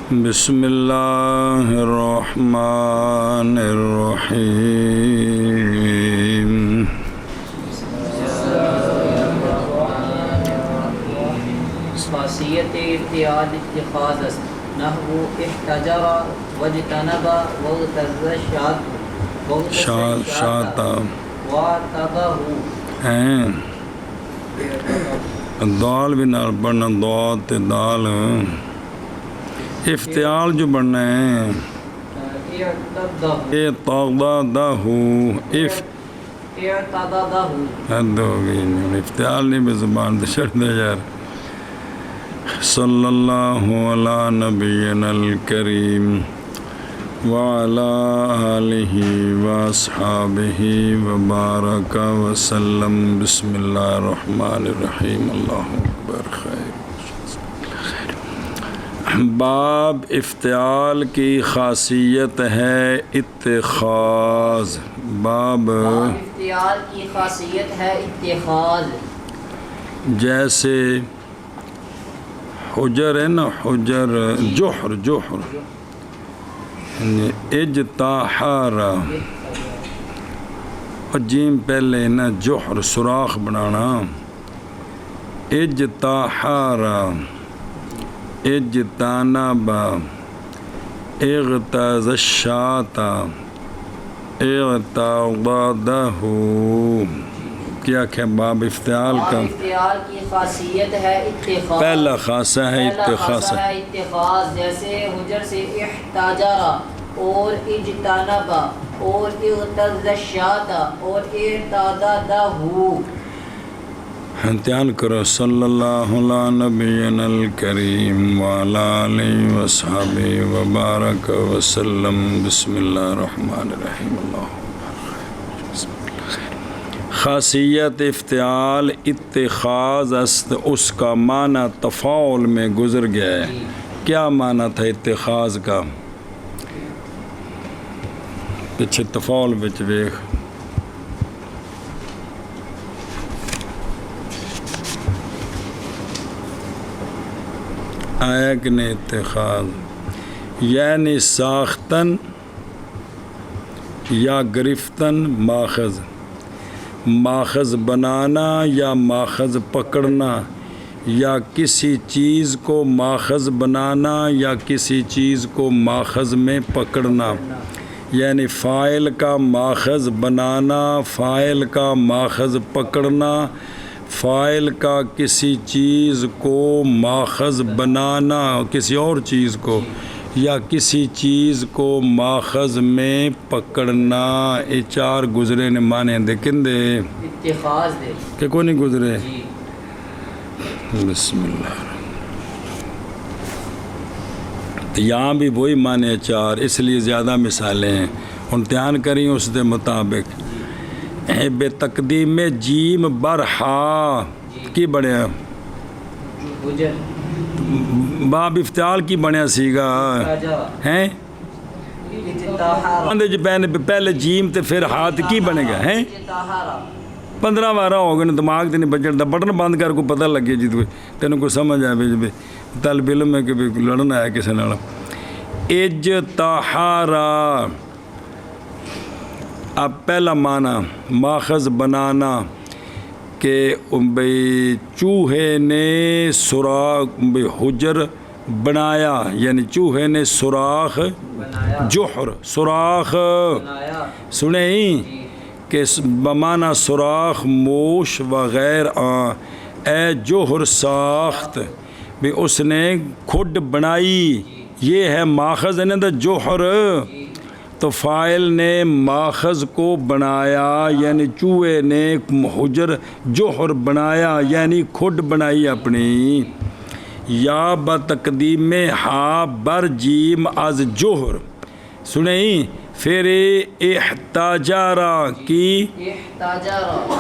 بسم اللہ الرحمن الرحیم خاصیت ارتیاد اتخاذ است نحو احتجر واجتنب واغتز شاتا واتبہ ہیں دال بھی نال پڑھنا دعات تے دال افتعال جو بننا ہے اعتقدہ اعتددہ حد ہو گئی افتعال نہیں بھی زبان دے چھڑ دے یار صلی اللہ علی نبینا الکریم وعلی آلہ واصحابہ وبارک وسلم بسم اللہ الرحمن الرحیم اللہ اکبر خیر باب افتعال کی خاصیت ہے اتخاذ باب افتعال کی خاصیت ہے اتخاذ جیسے حجر ہے نا حجر جوہر یعنی اجتاحارا اور جیم پہلے نا جوہر سوراخ بنانا اجتاحارا اجتنبا اغتاز الشاتا اغتاضدہ کیا کہ باب افتعال کا افتعال کی خاصیت ہے اتخاذ پہلا خاصہ ہے اتخاذ اتخاذ جیسے حجر سے احتجارا اور اجتنبا اور اغتاز الشاتا اور اعتددہ امتحان کرو صلی اللہ علی نبینا الکریم وعلی آلہ وصحبہ وبارک وسلم بسم اللہ الرحمن الرحیم اللہ خاصیت افتعال اتخاذ است اس کا معنی تفاعل میں گزر گیا ہے کیا معنی تھا اتخاذ کا پیچھے تفاعل بچ ویخ آیا کہ نہیں اتخاذ یعنی ساختن یا گرفتن ماخذ بنانا یا ماخذ پکڑنا یا کسی چیز کو ماخذ بنانا یا کسی چیز کو ماخذ میں پکڑنا یعنی فاعل کا ماخذ بنانا فاعل کا ماخذ پکڑنا فاعل کا کسی چیز کو ماخذ بنانا کسی اور چیز کو یا کسی چیز کو ماخذ میں پکڑنا یہ چار گزرے نے مانے دے کندے اتخاذ دے کہ کوئی نہیں گزرے جی بسم اللہ تو یہاں بھی وہی مانے چار اس لیے زیادہ مثالیں ہیں امتحان کریں اس دے مطابق بے تقدیم میں جیم برہا کی بڑھیا حجر باب افتعال کی بڑھیا سیگا ہیں پہلے جیم تے پھر ہاتھ کی بنے گا ہیں 15 بارہ ہو گئے دماغ تے نہیں بجڑ دا بٹن بند کر کو پتہ لگے جی تینوں کو سمجھ آئے بھی طالب علم ہے کہ لڑنا ہے کسی نال اجتہارا اب پہلا معنی ماخذ بنانا کہ بھئی چوہے نے سوراخ حجر بنایا یعنی چوہے نے سوراخ جوہر سوراخ سنیں کہ بمعنی سوراخ موش وغیر اے جوہر ساخت بھی اس نے کھڈ بنائی یہ ہے ماخذ ہے نا جوہر تو فاعل نے ماخذ کو بنایا یعنی چوہے نے حجر جوہر بنایا یعنی کھڈ بنائی اپنی یا بتقدیم میں ہا بر جیم از جوہر سنیں پھر احتجارا کی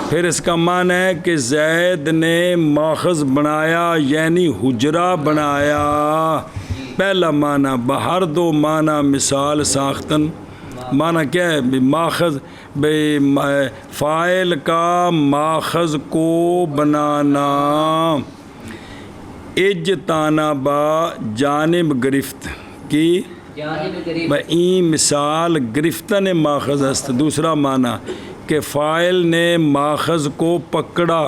پھر اس کا معنی ہے کہ زید نے ماخذ بنایا یعنی حجرہ بنایا پہلا معنی بہر دو معنی مثال ساختن معنی کیا ہے ماخذ فاعل کا ماخذ کو بنانا اجتنبا جانب گرفت کی جانب قریب این مثال گرفتن ماخذ است. دوسرا معنی کہ فاعل نے ماخذ کو پکڑا،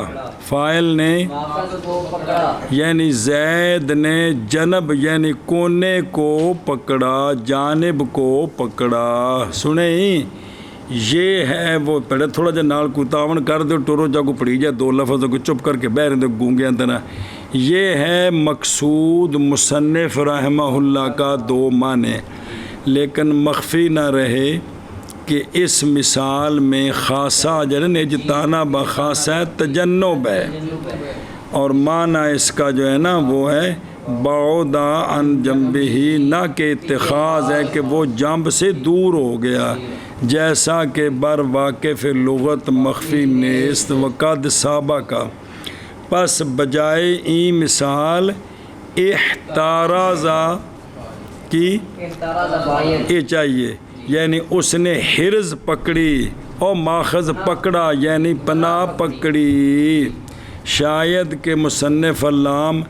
فاعل نے ماخذ کو پکڑا، یعنی زید نے جنب یعنی کونے کو پکڑا، جانب کو پکڑا. سنیں یہ ہے وہ پڑھے تھوڑا جا نال کو تعاون کر دو ٹورو جا کو پڑھی جائے دو لفظوں کو چپ کر کے بہر دو گونگے اندر. یہ ہے مقصود مصنف رحمہ اللہ کا دو معنی، لیکن مخفی نہ رہے کہ اس مثال میں خاصہ جن اجتانا بخاصہ تجنب ہے، اور معنی اس کا جو ہے نا وہ ہے بعودا عن جنبہ، نہ کہ اتخاذ ہے کہ وہ جنب سے دور ہو گیا، جیسا کہ بر واقف لغت مخفی نیست وقد سابقہ. پس بجائے این مثال احتارازہ کی احتراز فاعل یہ چاہیے، یعنی اس نے حرز پکڑی اور ماخذ پکڑا یعنی پناہ پکڑی. شاید کہ مصنف علام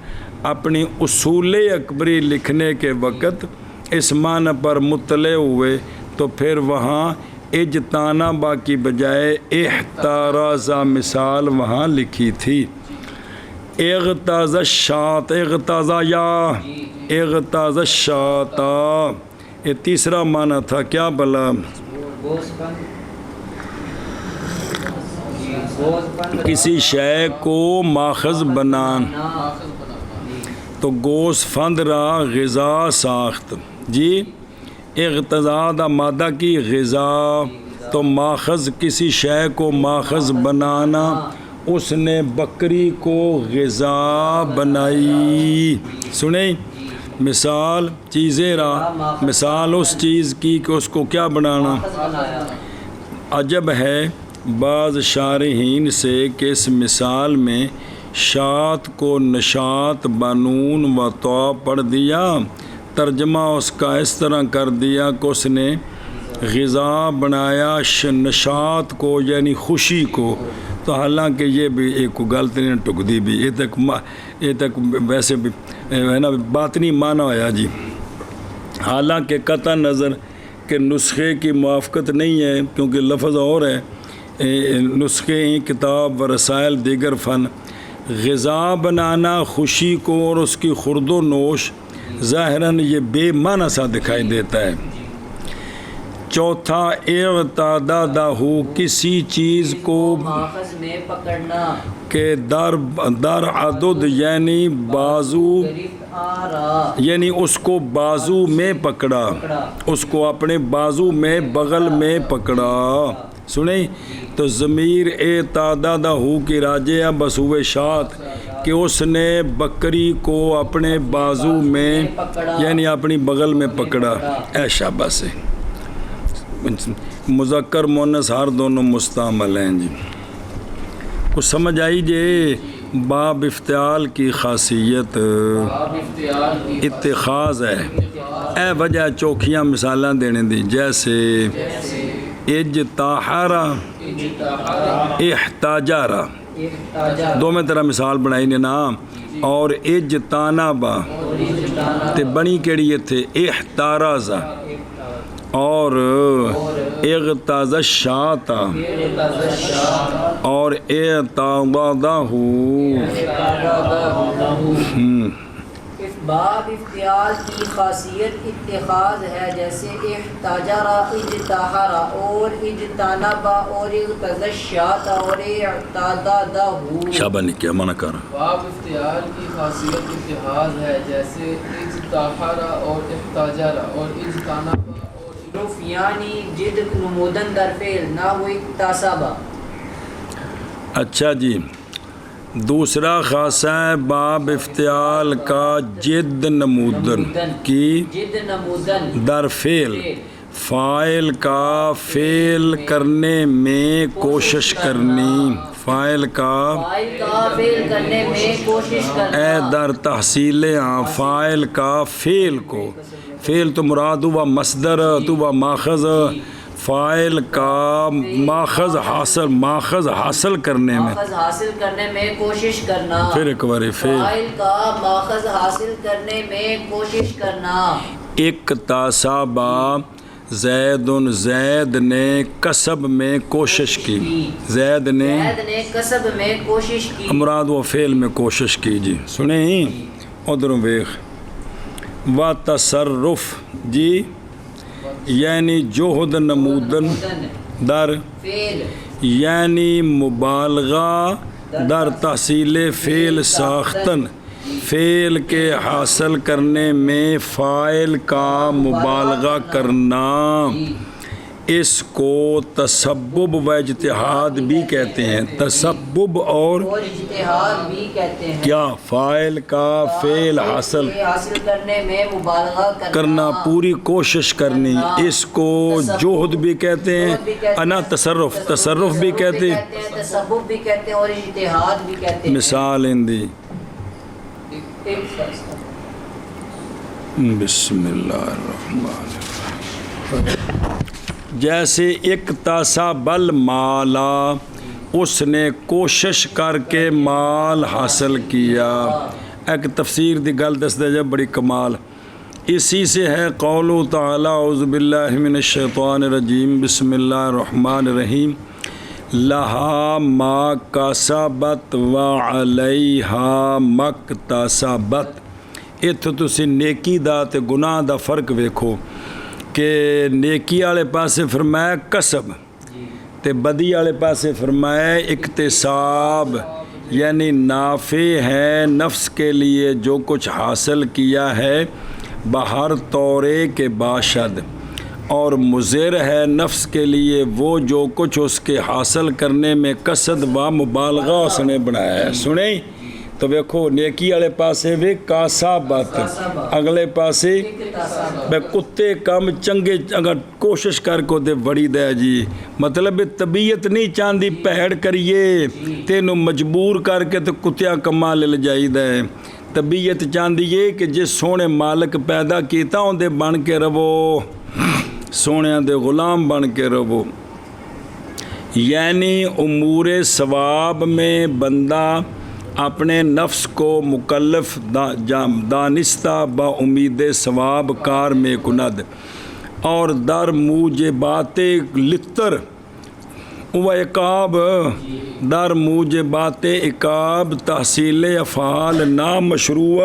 اپنی اصول اکبری لکھنے کے وقت اس معنی پر مطلع ہوئے تو پھر وہاں اجتانبہ کی بجائے احتارازہ مثال وہاں لکھی تھی. اغتاز الشاط، اغتاز یا اغتاز الشاط، یہ تیسرا معنی تھا کیا بلا؟ گوشت بند، گوشت بند کسی شے کو ماخذ بنانا، تو گوشت فند را غذا ساخت. جی اغتزا دا مادہ کی غذا، تو ماخذ کسی شے کو ماخذ بنانا، اس نے بکری کو غذا بنائی. سنیں مثال چیزیں را، مثال اس چیز کی کہ اس کو کیا بنانا. بنایا. عجب ہے بعض شارحین سے کہ اس مثال میں شات کو نشات بنون و تو پڑھ دیا، ترجمہ اس کا اس طرح کر دیا کہ اس نے غذا بنایا نشات کو یعنی خوشی کو. تو حالانکہ یہ بھی ایک غلط نے ٹک دی بھی، یہ تک ویسے بھی ہے نا باطنی معنی ہوا جی. حالانکہ قطع نظر کہ نسخے کی موافقت نہیں ہے کیونکہ لفظ اور ہے، نسخے ہی کتاب و رسائل دیگر فن. غذا بنانا خوشی کو اور اس کی خورد و نوش، ظاہراً یہ بے معنی سا دکھائی دیتا ہے. چوتھا اعتادہ ہو، کسی چیز کو ماخذ میں پکڑنا، کہ در عدد یعنی بازو، گرفت آ رہا، یعنی اس کو بازو میں پکڑا، اس کو اپنے بازو میں بغل میں پکڑا. سنیں تو ضمیر اعتادہ ہو کی راجع بسوئے شات کہ اس نے بکری کو اپنے بازو میں یعنی اپنی بغل میں پکڑا. اے شاباش، مذکر مؤنث ہر دونوں مستعمل ہیں جی. کچھ سمجھ آئی جی؟ باب افتعال کی خاصیت اتخاذ ہے. اے وجہ چوکھیاں مثالاں دینے دی، جیسے اجتاحرا، احتاجارا، دو میں طرح مثال بنائی نے نا. اور اجتانبا تے بنی کیڑی تھے احتارازا، اور اغتاز الشاط اور اعتاضہ. باب افتعال کی خاصیت اتخاذ ہے، جیسے احتجارا، اجتاحرا اور اجتانبا اور اغتاز الشاط اور اعتادہ. شابہ نے کیا منع کر. باب افتعال کی خاصیت اتخاذ ہے، جیسے اجتاحرا اور احتجارا اور اجتانبا. رف یعنی جد نمودن در فعل نہ ہوئی اکتسابہ. اچھا جی، دوسرا خاصہ ہے باب افتعال کا جد نمودن کی جد نمودن در فعل، فاعل کا فعل کرنے میں کوشش کرنی، فاعل کا فاعل کا فعل کرنے میں کوشش کرنا. اے در تحصیل فاعل کا فعل کو، فعل تو مراد ہوا مصدر تو ہوا ماخذ، فاعل کا ماخذ حاصل کرنے میں، ماخذ حاصل کرنے میں کوشش کرنا. پھر ایک بار فعل فاعل کا ماخذ حاصل کرنے میں کوشش کرنا. اکتسابا زیدن زید نے کسب میں کوشش کی زید نے کسب میں کوشش کی مراد و فعل میں کوشش کی جی سنیں ادھر ویخ و تصرف جی یعنی جوہد نمودن در فعل یعنی مبالغہ در تحصیل فعل ساختن فعل کے حاصل کرنے میں فاعل کا مبالغہ کرنا اس کو تسبب و اجتہاد بھی کہتے ہیں تسبب اور اجتہاد بھی کہتے ہیں کیا فاعل کا فعل حاصل کرنے میں مبالغہ کرنا پوری کوشش کرنی اس کو جوہد بھی کہتے ہیں انا تصرف بھی کہتے ہیں تسبب بھی کہتے ہیں اور اجتہاد بھی کہتے ہیں مثال اندی بسم اللہ الرحمن الرحیم جیسے اکتسب المالا اس نے کوشش کر کے مال حاصل کیا ایک تفسیر دی گل دس دے جب بڑی کمال اسی سے ہے قول تعالی اعوذ باللہ من الشیطان الرجیم بسم اللہ الرحمن الرحیم لہا ما کسبت وعلیہا مکتسبت اتھے تسی نیکی دا تے گناہ دا فرق ویکھو کہ نیکی والے پاسے فرمایا کسب تے بدی والے پاسے فرمایا اکتساب یعنی نافع ہے نفس کے لیے جو کچھ حاصل کیا ہے بہر طورے کے باشد اور مضر ہے نفس کے لیے وہ جو کچھ اس کے حاصل کرنے میں قصد و مبالغہ اس نے بنایا ہے سنیں تو دیکھو نیکی والے پاسے بھی کاسابت اگلے پاسے بے کتے کم چنگے اگر کوشش کر کو دے بڑی دے جی مطلب طبیعت نہیں چاندی پہڑ کریے تینوں مجبور کر کے تو کتیا کما لے جائی دے طبیعت چاندی یہ کہ جس سونے مالک پیدا کیتا ہوں دے بن کے رہو سونے دے غلام بن کے رہو یعنی امور ثواب میں بندہ اپنے نفس کو مکلف دانستہ با امید ثواب کار میں کند اور در موجبات لطر و عقاب در موجبات عقاب تحصیل افعال نامشروع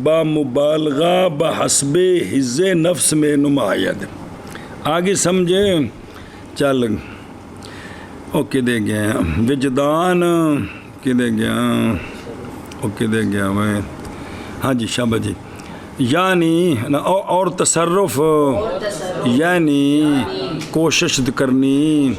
با مبالغہ بحسب حظ نفس میں نمایت آگے سمجھے چل اوکے دے گیا وجدان کدے گیا اوکے دے گیا میں ہاں جی شابہ جی یعنی اور تصرف یعنی کوشش کرنی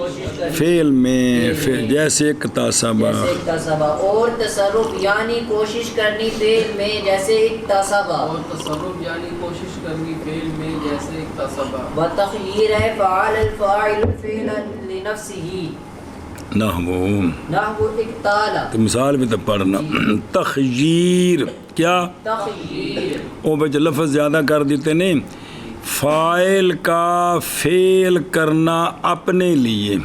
فعل میں جیسے اکتسابہ اور تصرف یعنی کوشش کرنی فعل میں جیسے اکتسابہ اور تصرف یعنی کوشش کرنی فعل میں جیسے اکتسابہ وتخییر ہے فعال الفاعل فعلا لنفسه نحو اکتالا تو مثال بھی تو پڑھنا تخییر کیا تخییر وہ بچ لفظ زیادہ کر دیتے نہیں فاعل کا فعل کرنا اپنے لیے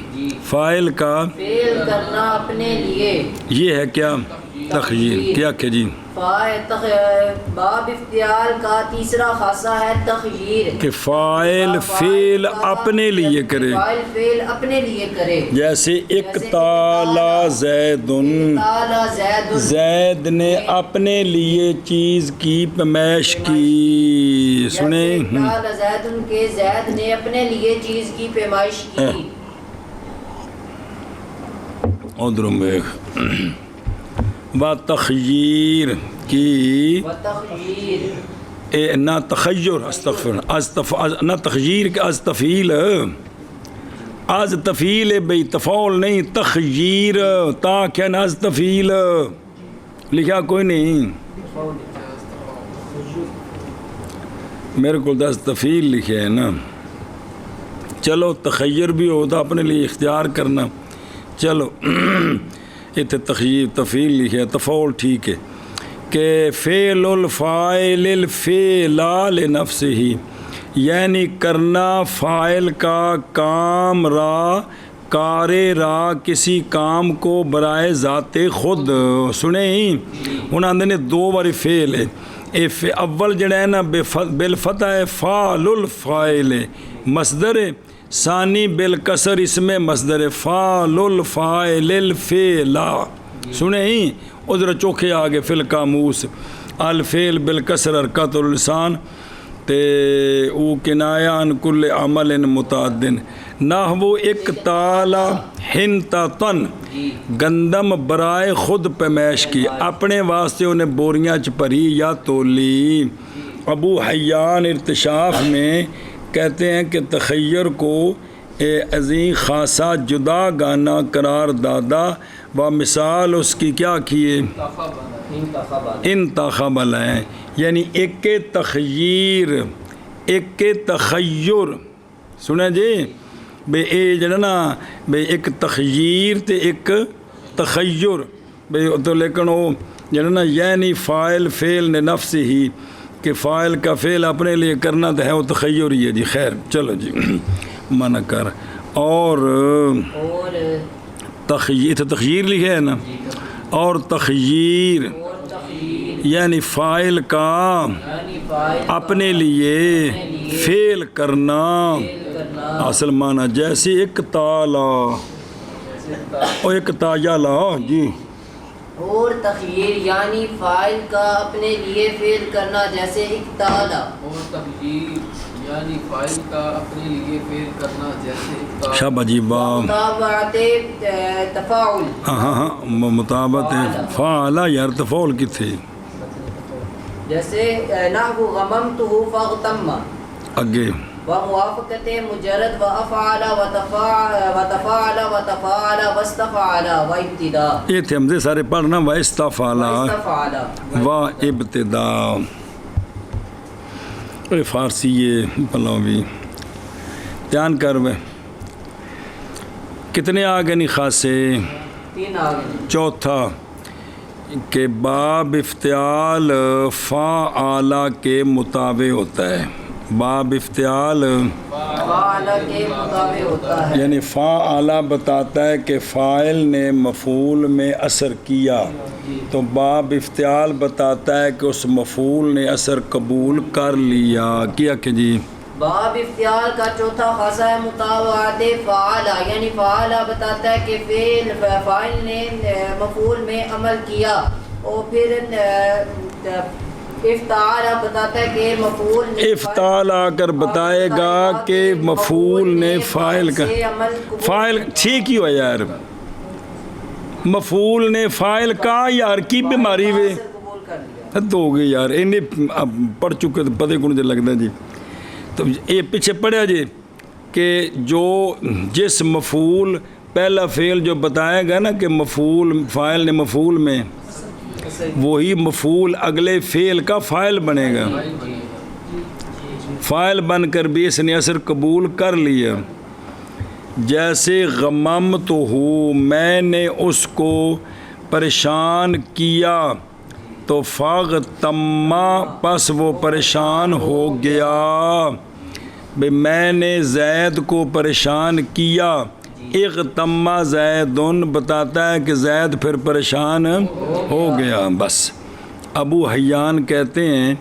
فاعل کا فعل کرنا اپنے لیے یہ ہے کیا تخییر کیا کہ جی باب افتعال کا تیسرا خاصہ ہے تخییر کہ فاعل فعل اپنے لیے کرے فاعل فعل اپنے لیے کرے جیسے اکتالا زیدن زید نے اپنے لیے چیز کی پیمائش کی سنیں زیدن کے زید نے اپنے لیے چیز کی پیمائش کی ادھر میں و تخییر کی نہ تخیر استغفر نہ تخیر کے از تفیل بھئی تفعول نہیں تخیر تا کیا نہ از تفیل لکھا کوئی نہیں میرے کو دس تفیل لکھے ہے نا چلو تخیر بھی ہوتا اپنے لیے اختیار کرنا چلو اتنے تخییر تفیل لکھے تفعول ٹھیک ہے کہ فعل الفاعل الفعل لنفسہ یعنی کرنا فاعل کا کام را کارے را کسی کام کو برائے ذات خود سنیں انہوں نے دو بار فعل ہے اول جڑا ہے نا بالفتح ہے فعل الفاعل مصدر ہے، ثانی بالکسر اس میں مصدر ہے فعل الفاعل الفعلا، سنے ہی ادھر چوکھے آگے فی القاموس الفعل بالکسر حرکت اللسان تے او کنایہ عن کل عمل متعدن نحو اکتالا حنطتن گندم برائے خود پیمائش کی، اپنے واسطے انہیں بوریاں چپری یا تولی۔ ابو حیان ارتشاف میں کہتے ہیں کہ تخیر کو عظیم خاصا جدا گانا قرار دادا و مثال اس کی کیا کیے انتخاب ہے، یعنی ایک تخیر ایک تخیر سنے جی بے اے جڑا نا بے ایک تخیر تے ایک تخیر بے تو لیکن وہ جڑا نا یعنی فاعل فعل نے نفس ہی کہ فاعل کا فعل اپنے لیے کرنا تو ہے وہ تخیر ہی ہے جی۔ خیر چلو جی منع کر اور تخیر تخیر لکھے ہے نا، اور تخیر یعنی فاعل کا اپنے لیے فعل کرنا اصل معنی جیسے ایک تالا اور ایک تاجالا جی، اور تخیر یعنی فاعل کا اپنے لیے فعل کرنا جیسے اکتالا، اور تخیر یعنی فاعل کا اپنے لیے فعل کرنا جیسے اکتالا۔ شابہ جی واہ، مطابعت تفاعل ہاں مطابعت فعلا یار تفاعل کی تھی جیسے نحو غممتہ فاغتم اگے وموافقت مجرد وافعل وتفاعل وتفاعل واستفعل وابتدا، یہ تھے ہم سے سارے پڑھنا و استفعلا و ابتدا۔ فارسی یہ پلوی دھیان کر وے کتنے آگے نہیں خاصے 3 آگے۔ چوتھا کہ باب افتعال فاعلہ کے مطابق ہوتا ہے، باب افتعال فاعل کے مطابق ہوتا ہے، یعنی فاعلہ بتاتا ہے کہ فاعل نے مفعول میں اثر کیا، تو باب افتعال بتاتا ہے کہ اس مفعول نے اثر قبول کر لیا کیا کہ جی۔ باب افتعال کا چوتھا خاصہ ہے مطابعت فعال، یعنی فعال بتاتا ہے کہ فاعل نے مفعول میں عمل کیا، اور پھر افتعال بتاتا ہے کہ مفعول نے افتعال آ کر بتائے گا کہ مفعول نے فاعل کا فاعل ٹھیک ہی ہوا یار، مفعول نے فاعل کا یار کی بیماری وے قبول کر لیا۔ حد ہو گئی یار، انہیں پڑھ چکے تو پتہ کو مجھے لگتا جی۔ تو یہ پیچھے پڑھا جی کہ جو جس مفعول پہلا فعل جو بتائے گا نا کہ مفعول فاعل نے مفعول میں، وہی مفعول اگلے فعل کا فاعل بنے گا، فاعل بن کر بھی اس نے اثر قبول کر لیا۔ جیسے غممت ہوں میں نے اس کو پریشان کیا، تو فاغتما پس وہ پریشان ہو گیا، بھئی میں نے زید کو پریشان کیا، اغتما زیدن بتاتا ہے کہ زید پھر پریشان ہو گیا بس۔ ابو حیان کہتے ہیں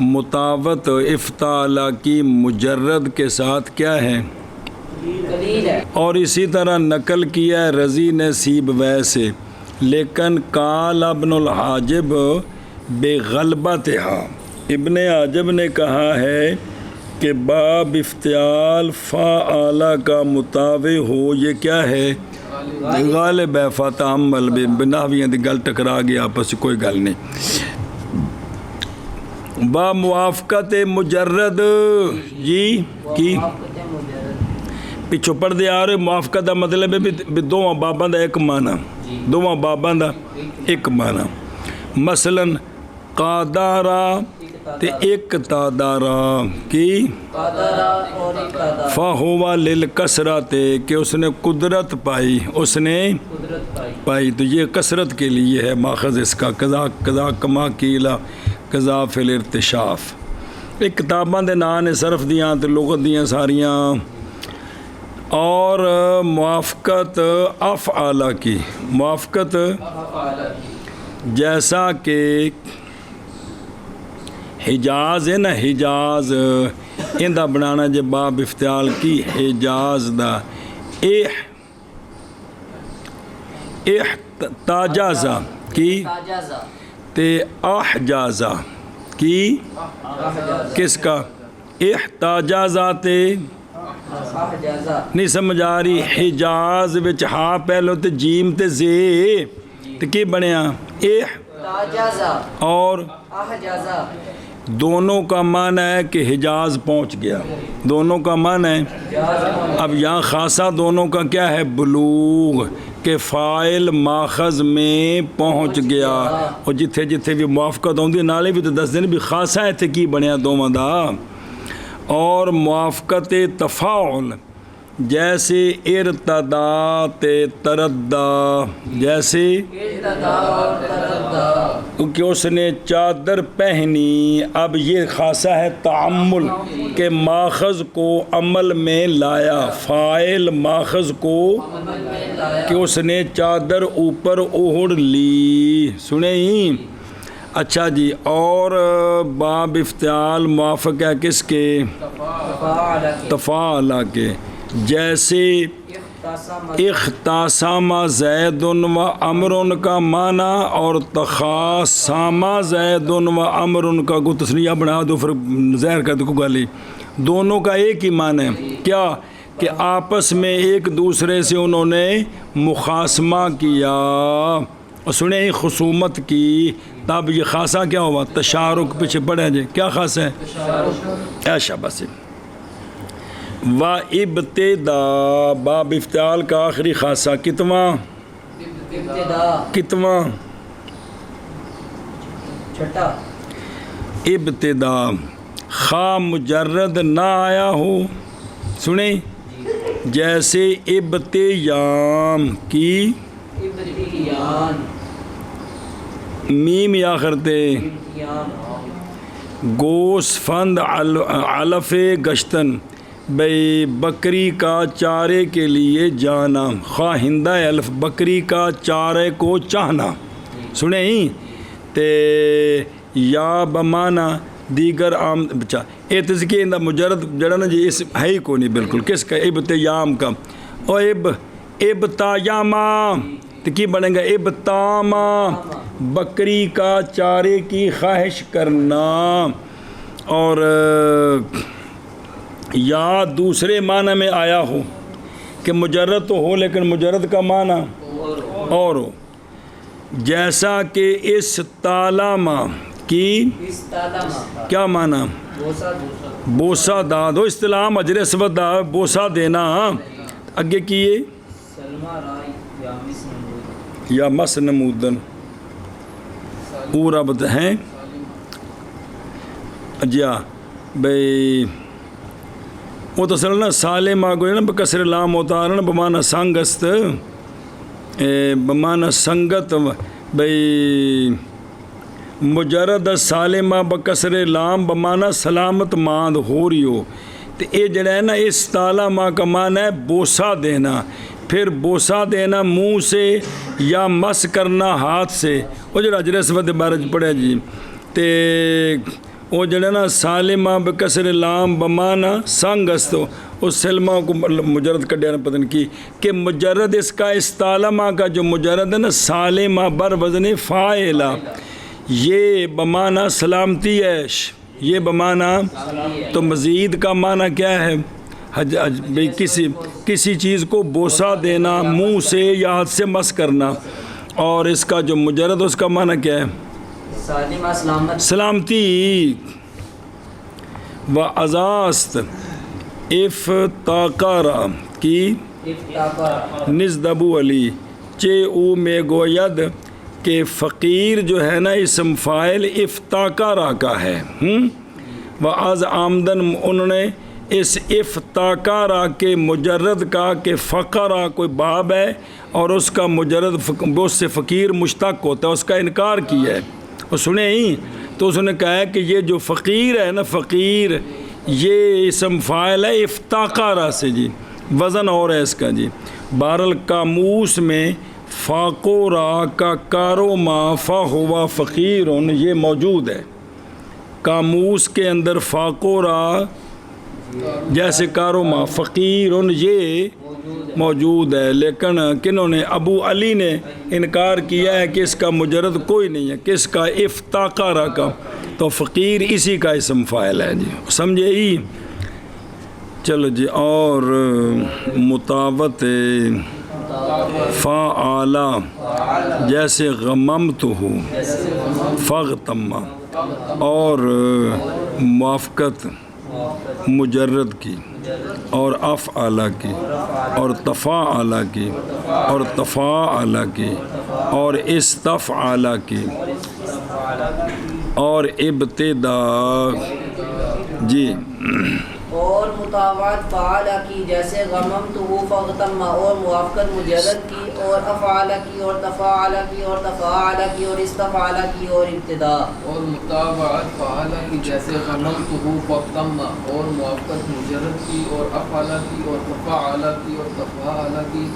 مطابعت افتعال کی مجرد کے ساتھ کیا ہے قلیل ہے، اور اسی طرح نقل کیا ہے رضی نے سیبویہ سے، لیکن قال ابن الحاجب بے غلبتہا، ابن حاجب نے کہا ہے کہ باب افتعال فاعلہ کا مطابق ہو یہ کیا ہے غالب ہے، فتعمل بناویاں دی گل ٹکرا گیا آپس کوئی گل نہیں۔ با موافقت مجرد جی کی پچھو پڑھ دے آ رہے، موافقت دا مطلب ہے بھی دونوں باباں دا ایک معنی، دونوں باباں دا ایک معنی، مثلا قادارا تے ایک تادارا کی فہوا للکسرت کہ اس نے قدرت پائی، اس نے پائی، تو یہ کثرت کے لیے ہے ماخذ اس کا، قضا کما کیلا قضا فی الارتشاف۔ ایک کتاباں دے نام نے صرف دیاں تے لغت دیاں ساریاں، اور موافقت افعال کی، موافقت جیسا کہ حجاز ہے نا حجاز اندہ بنانا جے باب افتعال کی حجاز دا احتجازہ کی تاجازہ تے احجازہ کی کس کا احتجازہ تے احجازہ نہیں سمجھ آ رہی حجاز وچ ہا پہلو تے جیم تے زے تے کی بنیا تاجازہ اور احجازہ دونوں کا معنی ہے کہ حجاز پہنچ گیا دونوں کا معنی ہے اب یہاں خاصہ دونوں کا کیا ہے بلوغ کہ فائل ماخذ میں پہنچ گیا اور جتھے جتھے بھی موافقت ہوندی نالے بھی تو دس دن بھی خاصہ ہے تھے کی بنیا دوواں دا اور موافقت تفاعل جیسے ارتدا تے تردہ جیسے ارتدا اور تردہ کہ اس نے چادر پہنی اب یہ خاصہ ہے تعمل کہ ماخذ کو عمل میں لایا فاعل ماخذ کو کہ اس نے چادر اوپر اوڑھ لی سنیں اچھا جی اور باب افتعال موافق ہے کس کے تفاعل کے جیسے اختصام زید و امر کا معنی اور تخاصم زید و امر کا کو تسنیہ بنا دو پھر ظاہر کر دو گالی دونوں کا ایک ہی معنی ہے کیا کہ آپس میں ایک دوسرے سے انہوں نے مخاصمہ کیا اور سنیں خصومت کی تب یہ خاصہ کیا ہوا تشارک پیچھے پڑے جی کیا خاص ہے ایشا بس و ابتدا باب افتعال کا آخری خاصہ کتواں کتواں چھٹا ابتدا خا مجرد نہ آیا ہو سنیں جیسے ابتیام کی ابتیان میم یا کرتے گوس فند علف گشتن بھئی بکری کا چارے کے لیے جانا خواہندہ الف بکری کا چارے کو چاہنا سنیں تے یا بمانا دیگر عام بچا اے تذکیہ اندہ مجرد جڑا نا جی اس ہے ہی کو نہیں بالکل کس کا ابتیام کا او ابتایاما تو کی بنے گا ابتاما بکری کا چارے کی خواہش کرنا اور یا دوسرے معنی میں آیا ہو کہ مجرد تو ہو لیکن مجرد کا معنی اور ہو جیسا کہ اس تالامہ کی کیا معنی بوسہ داد ہو اصطلاح اجر اسود دا بوسہ دینا اگے کیے یا مس نمودن پورا بت ہیں جیا بھئی وہ تو اصل نا سالم آگو نا بکسر لام ہوتا ہے نا بمانا سنگست بمانا سنگت بھئی مجرد سالمہ بکسر لام بمانا سلامت ماند ہو رہی ہو تو یہ جڑا ہے نا اس تالامہ کا معنی ہے بوسہ دینا پھر بوسہ دینا منہ سے یا مس کرنا ہاتھ سے وہ جڑا اجرسوت بارج پڑھے جی تے وہ جڑا نا سالمہ بکسر لام بمانا سنگستو اس سلمہ کو مجرد کا ڈیرہ پتن کی کہ مجرد اس کا استالمہ کا جو مجرد ہے نا سالمہ بر وزن فائلہ یہ بمانا سلامتی عیش یہ بمانا تو مزید کا معنی کیا ہے کسی چیز کو بوسہ دینا منہ سے یا ہاتھ سے مس کرنا اور اس کا جو مجرد اس کا معنی کیا ہے سلامتی و ازاست افتاقارا کی نزدبو علی چے او میں گوید کہ فقیر جو ہے نا اسم فائل افتاقارا کا ہے و از آمدن انہوں نے اس افتاقارا کے مجرد کا کہ فقرا کوئی باب ہے اور اس کا مجرد اس سے فقیر مشتق ہوتا ہے اس کا انکار کیا ہے اور سنیں ہی تو اس نے کہا ہے کہ یہ جو فقیر ہے نا فقیر یہ اسم فاعل ہے افتاقارا سے جی وزن اور ہے اس کا جی بہرالقاموس میں فاقورا کا کارو ما فا ہوا فقیرن یہ موجود ہے قاموس کے اندر فاقورا جیسے کاروما فقیرن یہ موجود ہے، لیکن کنہوں نے ابو علی نے انکار کیا ہے کہ اس کا مجرد کوئی نہیں ہے، کس کا افتقارا کا، تو فقیر اسی کا اسم فاعل ہے جی، سمجھے ہی۔ چلو جی، اور مطابت فعالا جیسے غممتہ فغتم، اور موافقت مجرد کی اور افعلا کی اور تفاعلا کی اور تفاعلا کی اور استفعلا کی اور ابتدا جی، اور مطابعت فعالہ کی جیسے غممتہ فغتم، اور موافقت مجرد کی اور افعالہ کی اور تفاعلہ کی اور تفاعلہ کی اور استفعالہ کی اور ابتدا۔ اور مطابعت فعالہ کی جیسے غممتہ فغتم، اور موافقت مجرد کی اور افعالہ کی اور تفاعلہ کی اور تفاعلہ کی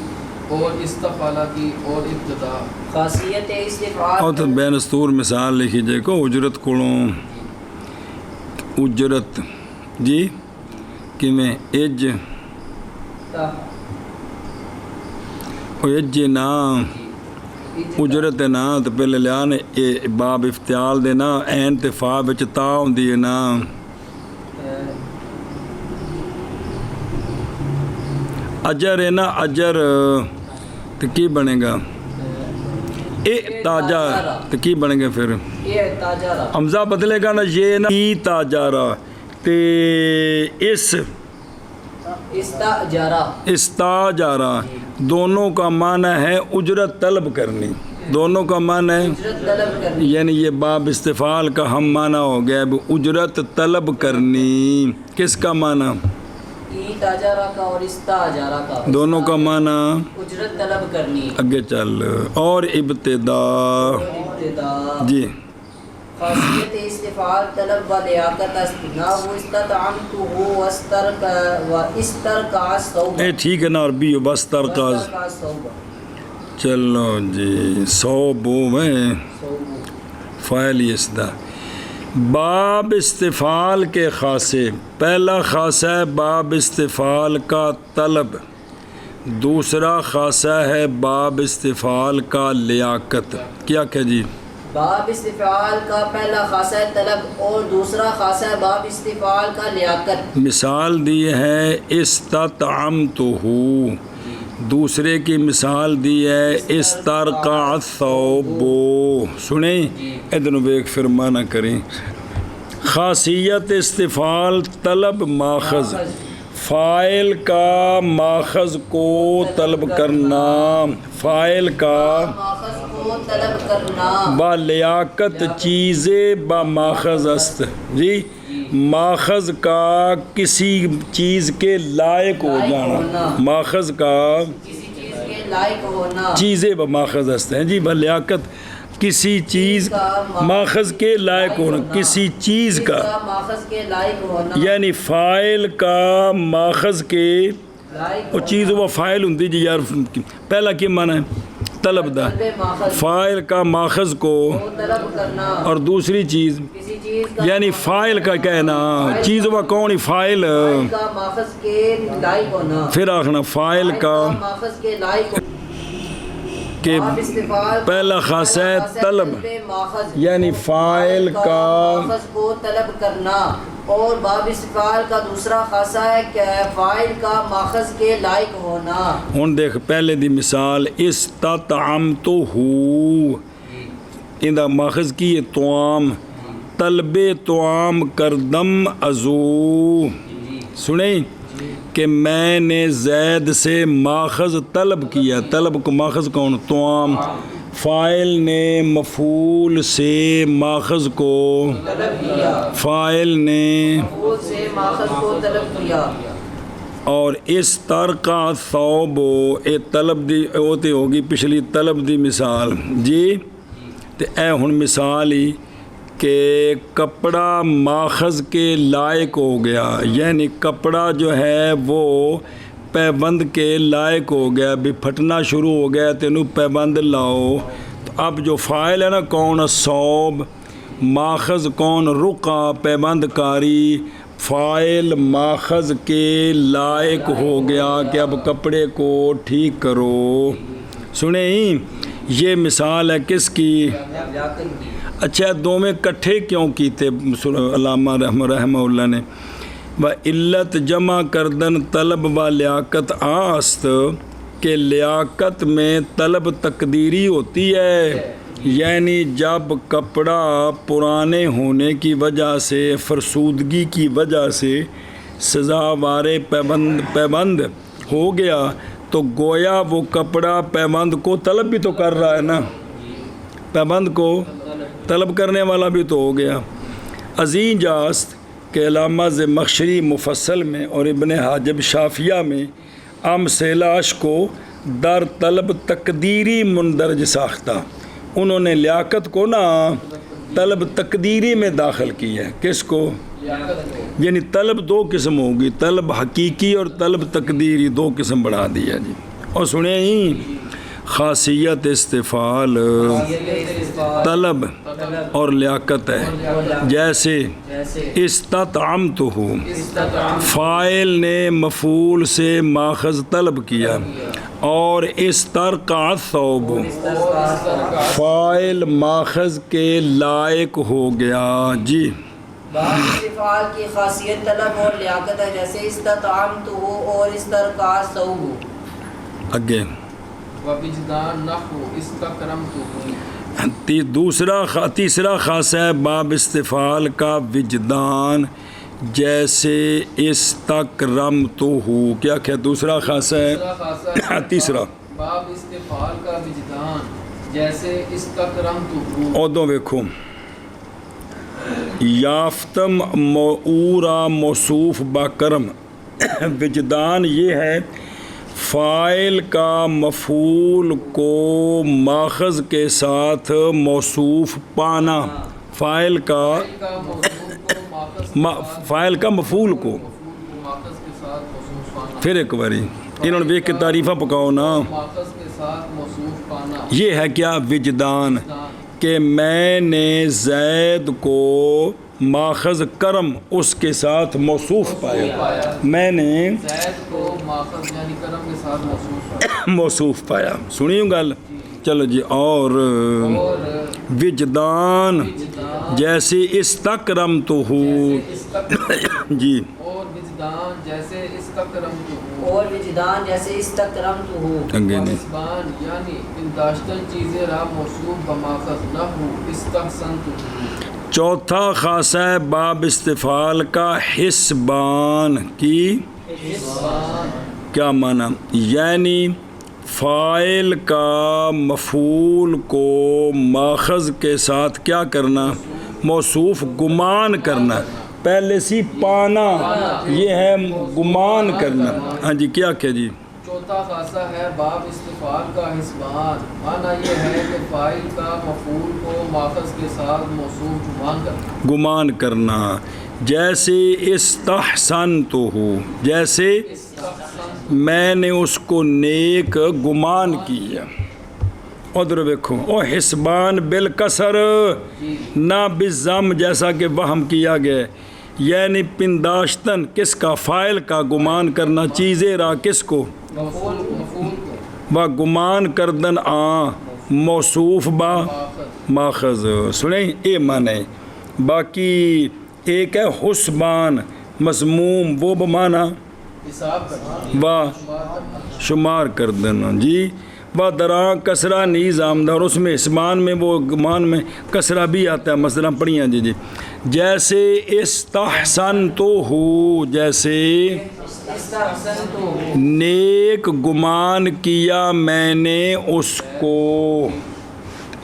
اور استفعالہ کی اور ابتدا۔ خاصیت استفعال اور تو بین استور مثال لکھی جائے کو اجرت کھڑوں اجرت جی کہ میں اج نا اجرت نا تو پہلے لیا نے باب افتعال دے نا این تے فا وچ تا ہوندی ہے نا، اجر ہے نا، اجر تو کی بنے گا اے تاجا، تو کی بنے گا پھر یہ تاجارہ، حمزہ بدلے گا نا، یہ نا ای تاجارہ تے اس استاجارہ، استاجارہ دونوں کا معنی ہے اجرت طلب کرنی، دونوں کا معنی ہے اجرت طلب کرنی، یعنی یہ باب استفعال کا ہم معنی ہو گیا اب اجرت طلب کرنی، کس کا معنی؟ ای تاجارہ کا اور استاجارہ کا، دونوں کا معنی اجرت طلب کرنی، آگے چل، اور ابتدا ابتدا۔ جی، خاصیت استفعال طلب و لیاقت استثناء و استطعمتہ و استرکع الصوب، اے ٹھیک ہے نا، عربی بس ترکاز، استرکع الصوب، چلو جی، صوبو میں فاعل اسدا۔ باب استفعال کے خاصے، پہلا خاصہ ہے باب استفعال کا طلب، دوسرا خاصہ ہے باب استفعال کا لیاقت، کیا کہ جی؟ باب استفعال کا پہلا خاصہ ہے طلب اور دوسرا خاصہ ہے باب استفعال کا لیاقت۔ مثال دی ہے استطعمتہ، دوسرے کی مثال دی ہے استرقع الثوب، سنیں ادھر بیک فرمانہ کریں۔ خاصیت استفعال طلب ماخذ، فاعل کا ماخذ کو طلب کرنا، فاعل کا ماخذ کو طلب کرنا، با لیاقت چیزیں با ماخذ است جی، ماخذ کا کسی چیز کے لائق ہو جانا، ماخذ کا کسی چیز کے لائق ہونا، چیزیں با ماخذ است ہیں جی، با لیاقت کسی چیز ماخذ کے لائق ہونا، کسی چیز کا ماخذ کے لائق ہونا، یعنی فاعل کا ماخذ کے لائق وہ چیز وہ فاعل ہوندی جی یار، پہلا کی معنی ہے طلب دا، ماخذ فاعل کا ماخذ کو کو طلب کرنا، اور دوسری چیز کسی چیز کا یعنی فاعل کا کہنا، چیز وہ کون فاعل، کا ماخذ کے لائق ہونا، پھر آخنا فاعل کا ماخذ کے لائق ہونا۔ کہ باب استفعال پہلا خاصہ ہے طلب، ماخذ یعنی فاعل کا ماخذ کو طلب کرنا، اور باب استفعال کا دوسرا خاصہ ہے کہ فاعل کا ماخذ کے لائق ہونا۔ ہن دیکھ پہلے دی مثال استطعمتہ، اندہ ماخذ کی طعام، طلب طعام کردم ازو، سنیں کہ میں نے زید سے ماخذ طلب کیا، طلب کو ماخذ کون؟ طعام، فاعل نے مفعول سے ماخذ کو، فاعل نے مفعول سے ماخذ کو طلب کیا، اور استرقع الثوب، اے طلب دی ہوتی ہوگی پچھلی طلب دی مثال جی، تے اے ہن مثال ہی کہ کپڑا ماخذ کے لائق ہو گیا، یعنی کپڑا جو ہے وہ پیبند کے لائق ہو گیا، بھی پھٹنا شروع ہو گیا، تینوں پیبند لاؤ، تو اب جو فاعل ہے نا کون؟ صوب، ماخذ کون؟ رقا پیبند کاری، فائل ماخذ کے لائق ہو گیا کہ اب کپڑے کو ٹھیک کرو۔ سنیں یہ مثال ہے کس کی؟ اچھا دو میں کٹھے کیوں کیتے علامہ رحمہ اللہ نے؟ و علت جمع کردن طلب و لیاقت آست کہ لیاقت میں طلب تقدیری ہوتی ہے، یعنی جب کپڑا پرانے ہونے کی وجہ سے، فرسودگی کی وجہ سے سزاوار پیبند ہو گیا تو گویا وہ کپڑا پیبند کو طلب بھی تو کر رہا ہے نا، پیبند کو طلب کرنے والا بھی تو ہو گیا۔ عظیم جاست کہ علامہ زمخشری مفصل میں اور ابن حاجب شافیہ میں امثلاش کو در طلب تقدیری مندرج ساختہ، انہوں نے لیاقت کو نا طلب تقدیری میں داخل کی ہے۔ کس کو؟ یعنی طلب دو قسم ہوگی، طلب حقیقی اور طلب تقدیری، دو قسم بڑھا دیا جی۔ اور سنیں ہی خاصیت استفعال طلب اور لیاقت ہے، جیسے استطعمتہ فاعل نے مفعول سے ماخذ طلب کیا، اور استرقع الثوب فاعل ماخذ کے لائق ہو گیا جی۔ باب استفعال کی خاصیت طلب اور لیاقت ہے، جیسے استطعمتہ اور استرقع الثوب۔ اگے ووجدان نحو استکرمتہ۔ تیسرا خاصہ ہے باب استفعال کا وجدان، جیسے استکرمتہ۔ کیا کیا دوسرا خاصہ ہے؟ تیسرا باب استفعال کا وجدان جیسے استکرمتہ۔ اور دو دیکھو، یافتم مؤورا موصوف با کرم، وجدان یہ ہے فاعل کا مفعول کو ماخذ کے ساتھ موصوف پانا، فاعل کا مفعول کو، پھر ایک باری انہوں نے ایک تعریفہ پکاؤ نا، یہ ہے کیا؟ وجدان، کہ میں نے زید کو ماخذ کرم اس کے ساتھ موصوف پایا، میں نے زید کو ماخذ یعنی کرم کے ساتھ موصوف پایا۔ سنیوں گل، چلو جی۔ اور وجدان جیسے استکرمتہ جی، اور وجدان جیسے استکرمتہ، اور وجدان جیسے استکرمتہ۔ حسبان یعنی پنداشتن چیزیں را موصوف بماخذ نحو استحسنتہ۔ چوتھا خاصہ ہے باب استفعال کا حسبان کی، کیا معنی؟ یعنی فاعل کا مفعول کو ماخذ کے ساتھ کیا کرنا؟ موصوف گمان کرنا، پہلے سی پانا، یہ ہے گمان کرنا۔ ہاں جی، کیا کیا جی؟ چوتھا خاصہ ہے باب استفعال کا حسبان، معنی یہ ہے کہ فاعل کا مفعول کو ماخذ کے ساتھ موصوف گمان کرنا، جیسے استحسنتہ، جیسے میں نے اس کو نیک گمان کیا۔ ادھر دیکھو، او حسبان بالکسر نہ بالضم، جیسا کہ وہم کیا گیا، یعنی پنداشتن کس کا؟ فاعل کا گمان کرنا، چیزیں را کس کو؟ با گمان کردن آ موصوف با ماخذ۔ سنیں اے معنی، باقی ایک ہے حسبان مضموم، وہ بمانا و شمار کردن جی، و دراں کسرہ نیز آمدہ، اور اس میں حسبان میں وہ گمان میں کسرہ بھی آتا ہے، مثلا پڑھیاں جی جی، جیسے استحسنتہ، جیسے نیک گمان کیا میں نے اس کو۔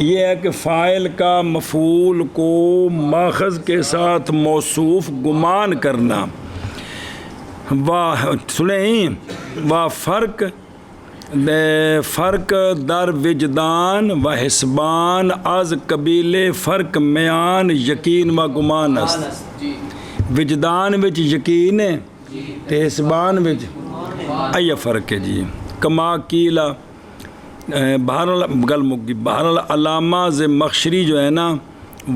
یہ ہے کہ فاعل کا مفعول کو ماخذ کے ساتھ موصوف گمان کرنا۔ سنیں فرق در وجدان و حسبان از قبیل فرق میان یقین و گمان است۔ وجدان وچ یقین ہے تے حسبان وچ ایا فرق ہے جی۔ کما کیلا بہرحال گل مکی، بہرحال علامہ زمخشری جو ہے نا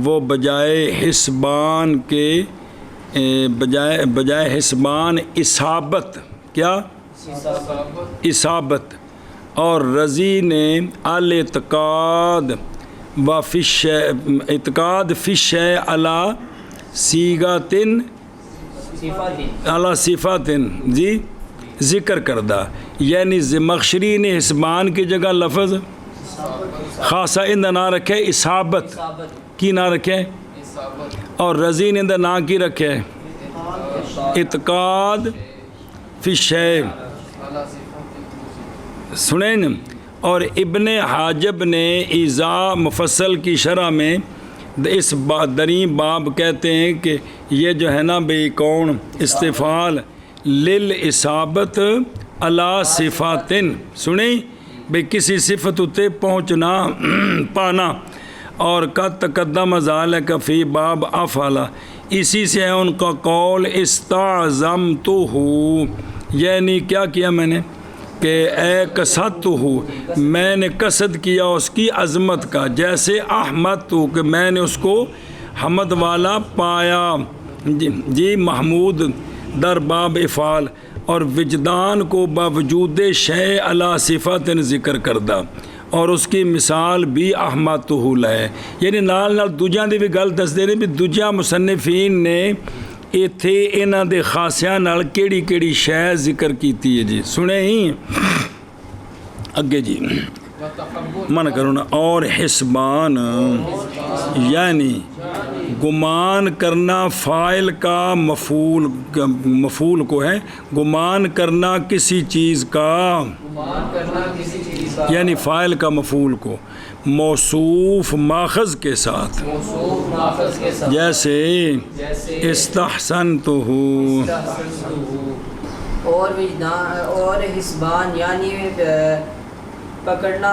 وہ بجائے حسبان کے بجائے حسبان اصابت، کیا اصابت، اور رضی نے الاعتقاد و اعتقاد فی الشیء علی صیغۃ علی صفات جی ذکر کردہ، یعنی زمخشری نے حسبان کی جگہ لفظ خاصہ اندہ نہ رکھے اصابت کی نہ رکھے، اور رضی نے اندہ نہ کی رکھے اعتقاد فی الشیء، سنیں نا۔ اور ابن حاجب نے ایذا مفصل کی شرح میں اس دریں باب کہتے ہیں کہ یہ جو ہے نا بھئی کون استفعال للاصابت علی صفات، سنیں بھئی کسی صفت اتے پہنچنا پانا، اور قد تقدم ذالک فی باب افعل، اسی سے ہے ان کا قول استعظمتہ، یعنی کیا کیا میں نے کہ اے قصدتہ، میں نے قصد کیا اس کی عظمت کا، جیسے احمدتہ کہ میں نے اس کو حمد والا پایا، جی محمود در باب افعال، اور وجدان کو باوجود شیء علی صفات ذکر کردہ، اور اس کی مثال بھی احمدتہ ہے، یعنی نال نال دوجیاں دی بھی گل دس دے رہے بھی دوجیاں مصنفین نے ایتھے انہاں دے خاصیاں نال کیڑی کیڑی شے ذکر کیتی ہے، جی سنے ہی اگے جی من کرو نا۔ اور حسبان یعنی گمان کرنا فاعل کا مفعول کو ہے، گمان کرنا کسی چیز کا، یعنی فاعل کا مفعول کو موصوف ماخذ کے ساتھ، جیسے استحسنتہ، اور حسبان یعنی پکڑنا،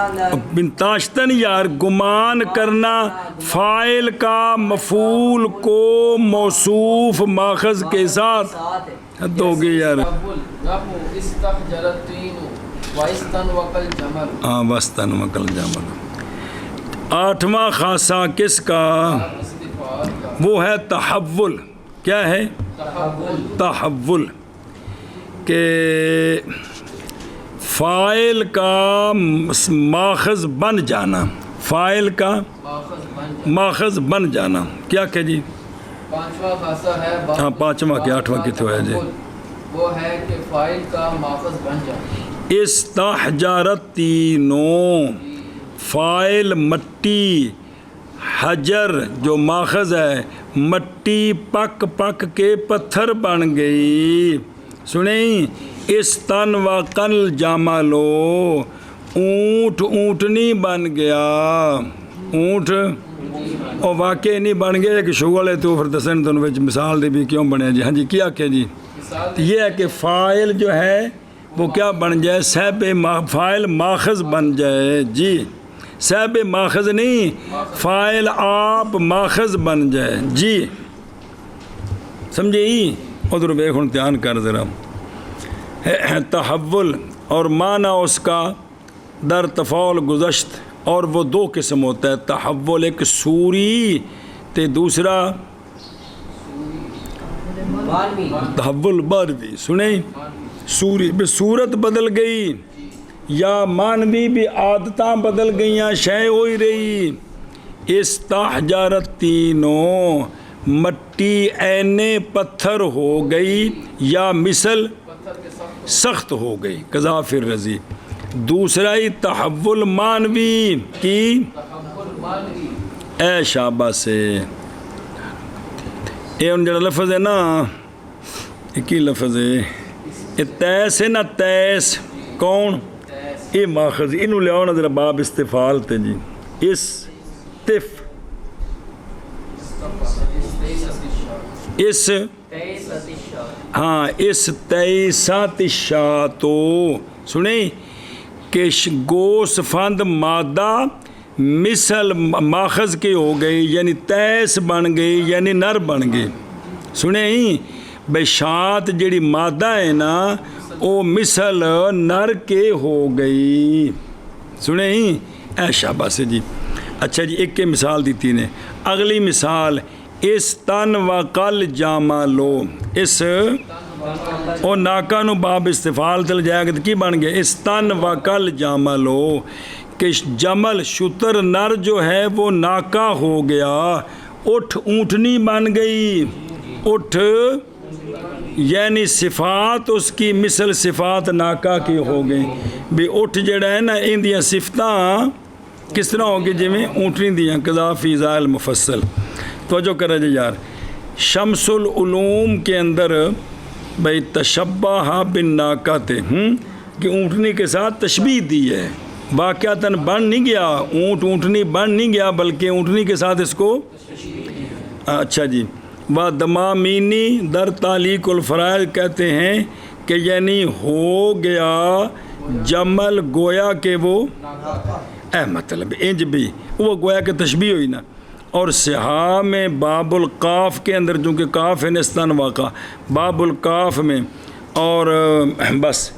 بنتاشتن یار گمان کرنا فاعل کا مفعول کو موصوف ماخذ کے ساتھ، حد ہو گئی یار، ہاں وستن وکل جمل۔ آٹھواں خاصہ کس کا؟ وہ ہے تحول، کیا ہے؟ تحول، کہ فاعل کا ماخذ بن جانا، فاعل کا ماخذ بن جانا، کیا کہ جی پانچواں خاصہ ہے، ہاں پانچواں کے آٹھواں کتوں ہے جی، وہ ہے کہ فاعل کا ماخذ بن جانا۔ استحجرتینو، فاعل مٹی، حجر جو ماخذ ہے مٹی پک پک کے پتھر بن گئی، سنیں استن و قل جاملو، اونٹ اونٹنی بن گیا، اونٹ اور واقعی نہیں بن گیا کہ شغل ہے تو پھر دسن تو مثال دے بھی کیوں بنے جی، ہاں جی کیا کہ جی یہ ہے کہ فاعل جو ہے وہ کیا بن جائے، صاحب فاعل ماخذ بن جائے، جی صاحب ماخذ نہیں، فاعل آپ ماخذ بن جائے، جی سمجھے ہی ادھر بیک ہوں دھیان کر ذرا۔ تحول اور معنی اس کا در تفعول گزشت، اور وہ دو قسم ہوتا ہے تحول، ایک سوری تے دوسرا تحول باروی، سنیں سوری بھی صورت بدل گئی، یا مانوی بھی عادتاں بدل گئیاں، شے ہوئی رہی۔ استحجرتینو، مٹی اینے پتھر ہو گئی، یا مثل سخت ہو گئی، قذاف الرضی۔ دوسرا ہی تحول مانوی کی، اے شابہ سے، یہ ان جڑا لفظ ہے نا، ایک ہی لفظ ہے، یہ تیس ہے نا، تیس کون؟ یہ ماخذ، انہوں لے آؤنا ذرا باب استفعال تے جی، ہاں اس تیسات الشاتو، سنیں کہ گوس فند مادہ مثل ماخذ کے ہو گئی، یعنی تیس بن گئی، یعنی نر بن گئی، سنیں ہی بے شات جڑی مادہ ہے نا وہ مثل نر کے ہو گئی، سنیں ہی اے شابہ سے جی۔ اچھا جی ایک مثال دیتی نے. اگلی مثال اس تن و کل جاما لو. اس اور ناکا نو باب استفال تل جائے گا تو کی بن گیا اس تن و کل جاما لو کہ جمل شتر نر جو ہے وہ ناکا ہو گیا. اٹھ اونٹنی بن گئی. اٹھ یعنی صفات اس کی مثل صفات ناکا کی ہو گئی. بھی اٹھ جڑا ہے نا ان دیاں صفتاں کس طرح ہوگی جی میں اونٹنی دیاں قضا فی ذائل مفصل. توجہ کرے جی یار. شمس العلوم کے اندر بھئی تشبہ بن ناکات کہ اونٹنی کے ساتھ تشبیہ دی ہے. واقعتاً بن نہیں گیا اونٹنی بن نہیں گیا بلکہ اونٹنی کے ساتھ اس کو اچھا جی. و دمامینی در تعلیق الفرائض کہتے ہیں کہ یعنی ہو گیا جمل گویا کہ وہ مطلب انج بھی وہ گویا کہ تشبیہ ہوئی نا. اور سہا میں باب القاف کے اندر چونکہ کاف ہے نستان واقع باب القاف میں اور بس